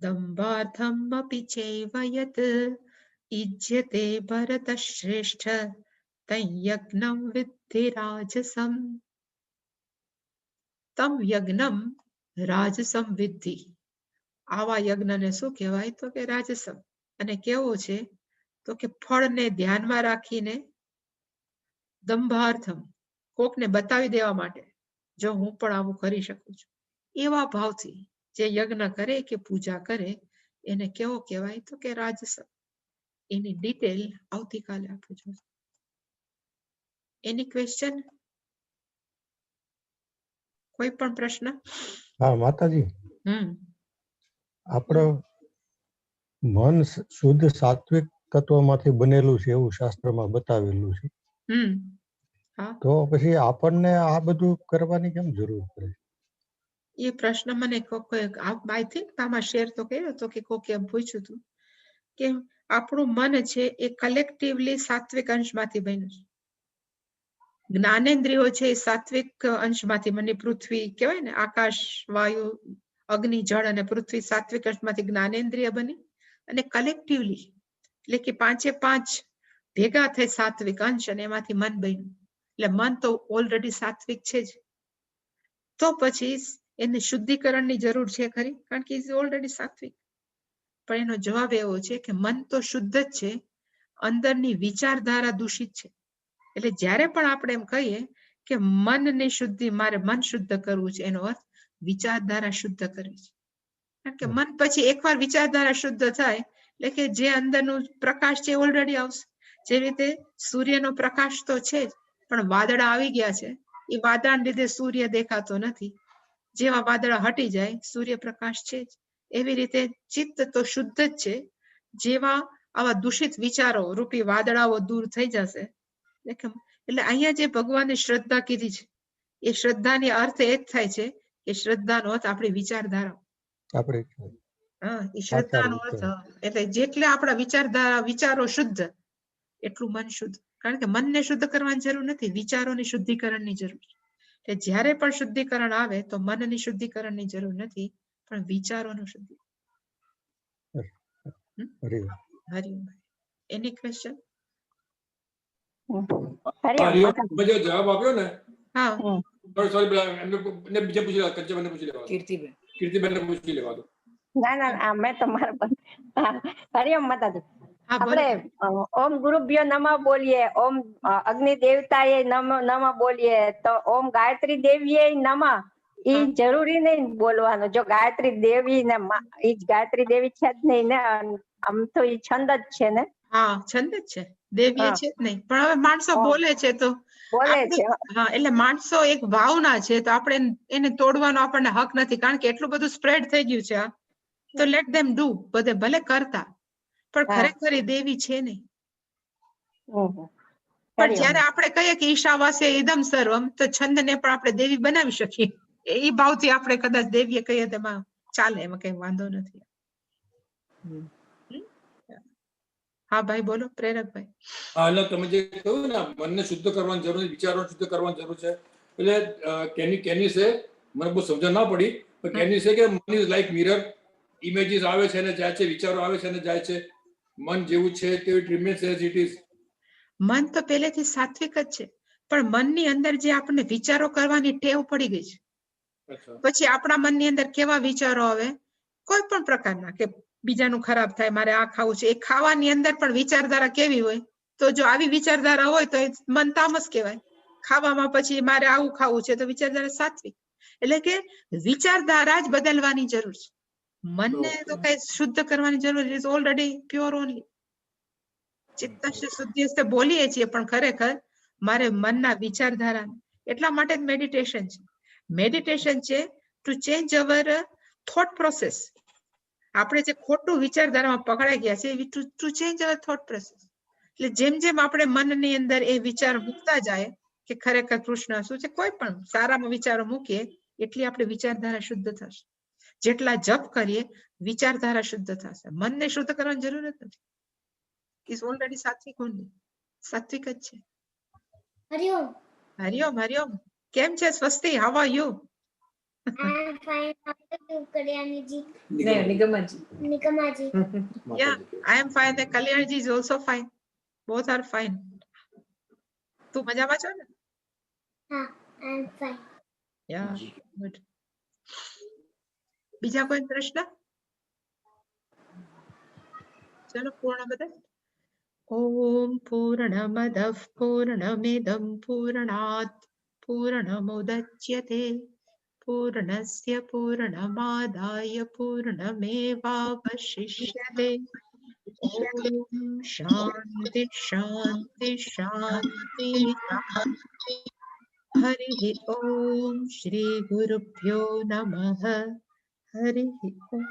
દંભાર્થમ અપી ચૈવ યત ઇજ્યતે ભરત શ્રેષ્ઠ તં યજ્ઞમ વિદ્ધિ રાજસમ. તમ યજ્ઞમ રાજસમ વિદ્ધિ. આવા યજ્ઞને શું કહેવાય તો કે રાજસમ. અને કેવો છે તો કે ફળને ધ્યાનમાં રાખીને દંભાર્થમ, કોકને બતાવી દેવા માટે, જો હું પણ આવું કરી શકું છું, એવા ભાવથી જે યજ્ઞ કરે કે પૂજા કરે એને કેવો કહેવાય તો કે રાજસમ. એની ડિટેલ આવતીકાલે આપું છું. એની ક્વેશ્ચન, કોઈ પણ પ્રશ્ન? હા માતાજી, આપણો મન શુદ્ધ સાત્વિક તત્વમાંથી બનેલું છે એવું શાસ્ત્રમાં બતાવેલું છે. તો પછી આપણને આ બધું કરવાની કેમ જરૂર પડે? એ પ્રશ્ન મને આઈ થિંક આમાં શેર તો કર્યો હતો કે કોકે એમ પૂછ્યું હતું કે આપણું મન છે એ કલેક્ટિવલી સાત્વિક અંશમાંથી બન્યું છે. જ્ઞાનેન્દ્રિયો છે એ સાત્વિક અંશમાંથી, મને પૃથ્વી કહેવાય ને, આકાશ, વાયુ, અગ્નિ, જળ અને પૃથ્વી સાત્વિક અંશમાંથી જ્ઞાનેન્દ્રિય બની. અને કલેક્ટિવલી એટલે કે 5 ભેગા થઈ સાત્વિક અંશ અને એમાંથી મન બન્યું. એટલે મન તો ઓલરેડી સાત્વિક છે જ, તો પછી એને શુદ્ધિકરણની જરૂર છે ખરી? કારણ કે ઇઝ ઓલરેડી સાત્વિક. પણ એનો જવાબ એવો છે કે મન તો શુદ્ધ જ છે, અંદરની વિચારધારા દૂષિત છે. એટલે જ્યારે પણ આપણે એમ કહીએ કે મનની શુદ્ધિ, મારે મન શુદ્ધ કરવું છે, એનો અર્થ વિચારધારા શુદ્ધ કરવી છે. કારણ કે મન પછી એકવાર વિચારધારા શુદ્ધ થાય એટલે કે જે અંદરનું પ્રકાશ છે ઓલરેડી આવશે. જે રીતે સૂર્યનો પ્રકાશ તો છે જ, પણ વાદળા આવી ગયા છે, એ વાદળાને લીધે સૂર્ય દેખાતો નથી. જેવા વાદળા હટી જાય સૂર્યપ્રકાશ છે જ. એવી રીતે ચિત્ત તો શુદ્ધ જ છે. જેવા આવા દૂષિત વિચારો રૂપી વાદળાઓ દૂર થઈ જશે. એટલે અહીંયા જે ભગવાને શ્રદ્ધા કીધી છે, એ શ્રદ્ધાની અર્થ એ જ થાય છે કે શ્રદ્ધાનો અર્થ આપણી વિચારધારા. એ શ્રદ્ધાનો અર્થ એટલે જેટલે આપણા વિચારધારા, વિચારો શુદ્ધ, એટલું મન શુદ્ધ. કારણ કે મનને શુદ્ધ કરવાની જરૂર નથી, વિચારોની શુદ્ધિકરણની જરૂર છે. એટલે જ્યારે પણ શુદ્ધિકરણ આવે તો મનની શુદ્ધિકરણની જરૂર નથી, પણ વિચારોનું શુદ્ધિકરણ. હરિઓમ. Any question? જવાબ આપ્યો ને? હા, સોરી, એમને બીજા પૂછી લેવા, કંચનબેનને પૂછી લેવા, કીર્તિબેનને પૂછી લેવા દો. ના, મેં તમારા હરિઓમ માતાજી. આપણે ઓમ ગુરુભ્યો નમઃ બોલીએ, ઓમ અગ્નિ દેવતાએ નમઃ બોલીએ, તો ઓમ ગાયત્રી દેવીએ નમઃ, ઈ જરૂરી નહીં બોલવાનું. જો ગાયત્રી દેવી ને ઈ ગાયત્રી દેવી છે જ નહીં ને, આમ તો ઈ છંદ જ છે ને? હા, છંદ જ છે, દેવી છે જ નહીં. પણ હવે માણસો બોલે છે તો બોલે છે. હા, એટલે માણસો એક ભાવના છે, તો આપણે એને તોડવાનો આપણને હક નથી. કારણ કે એટલું બધું સ્પ્રેડ થઈ ગયું છે, તો લેટ ધેમ ડુ. બધે ભલે કરતા, પણ ખરેખર એ દેવી છે નહીં. પણ જયારે આપણે કહીએ કે ઈશાવાસ્ય ઇદમ સર્વમ, તો છંદને પણ આપણે દેવી બનાવી શકીએ. એ ભાવથી આપણે કદાચ દેવીએ કહીએ તેમાં ચાલે, એમાં કઈ વાંધો નથી. હા ભાઈ, બોલો પ્રેરકભાઈ. હા, એટલે તમે જે કહ્યું ને, મનને શુદ્ધ કરવાની જરૂર છે, વિચારો શુદ્ધ કરવાની જરૂર છે. એટલે કેની છે, મને બહુ સમજણ ના પડી, પણ કેની છે કે મન ઇઝ લાઈક મિરર. ઇમેજીસ આવે છે અને જાય છે, વિચારો આવે છે અને જાય છે. મન જેવું છે તેવું it remains as it is. મન તો પહેલેથી સાત્વિક જ છે, પણ મનની અંદર જે આપણને વિચારો કરવાની ટેવ પડી ગઈ છે. પછી આપણા મનની અંદર કેવા વિચારો આવે, કોઈ પણ પ્રકારના, કે બીજાનું ખરાબ થાય, મારે આ ખાવું છે. એ ખાવાની અંદર પણ વિચારધારા કેવી હોય? તો જો આવી વિચારધારા હોય તો મન તામસ કહેવાય. ખાવામાં પછી મારે આવું ખાવું છે, તો વિચારધારા સાત્વિક. એટલે કે વિચારધારા જ બદલવાની જરૂર છે. મનને તો કઈ શુદ્ધ કરવાની જરૂર ઇઝ ઓલરેડી પ્યોર ઓનલી. ચિત્તસ્ય શુદ્ધિસ્ય બોલીએ છીએ, પણ ખરેખર મારે મનના વિચારધારા. એટલા માટે જ મેડિટેશન છે. મેડિટેશન છે to change our thought process. આપણે જે ખોટું વિચારધારામાં પકડાઈ ગયા છે, to change our thought process. એટલે જેમ જેમ આપણે મનની અંદર એ વિચાર મૂકતા જાય કે ખરેખર કૃષ્ણ શું છે, કોઈ પણ સારામાં વિચારો મૂકીએ એટલી આપણે વિચારધારા શુદ્ધ થશે. જેટલા જપ કરીએ વિચારધારા શુદ્ધ થશે. મનને શુદ્ધ કરવાની જરૂર જ નથી. ઇઝ ઓલરેડી સાત્વિક ઓનલી. સાત્વિક જ છે. હરિઓમ. હરિઓમ. હરિઓમ. કેમ છે Swasti? How are you? I'm fine. How are you, Kalyaniji? Nigamaji. Yeah, I am fine. The Kalyanji is also fine. Both are fine. તું મજામાં છો ને? હા, I'm fine. Yeah, good. બીજા કોઈ પ્રશ્ન? ચલો પૂર્ણ બધા. ઓમ પૂર્ણમદઃ પૂર્ણમિદં પૂર્ણાત પૂર્ણમુદચ્યતે પૂર્ણસ્ય પૂર્ણમાદાય પૂર્ણમેવાવશિષ્યતે. ઓમ શાંતિ શાંતિ શાંતિ. હરિ ઓમ શ્રી ગુરુભ્યો નમઃ. હરિ ઓમ.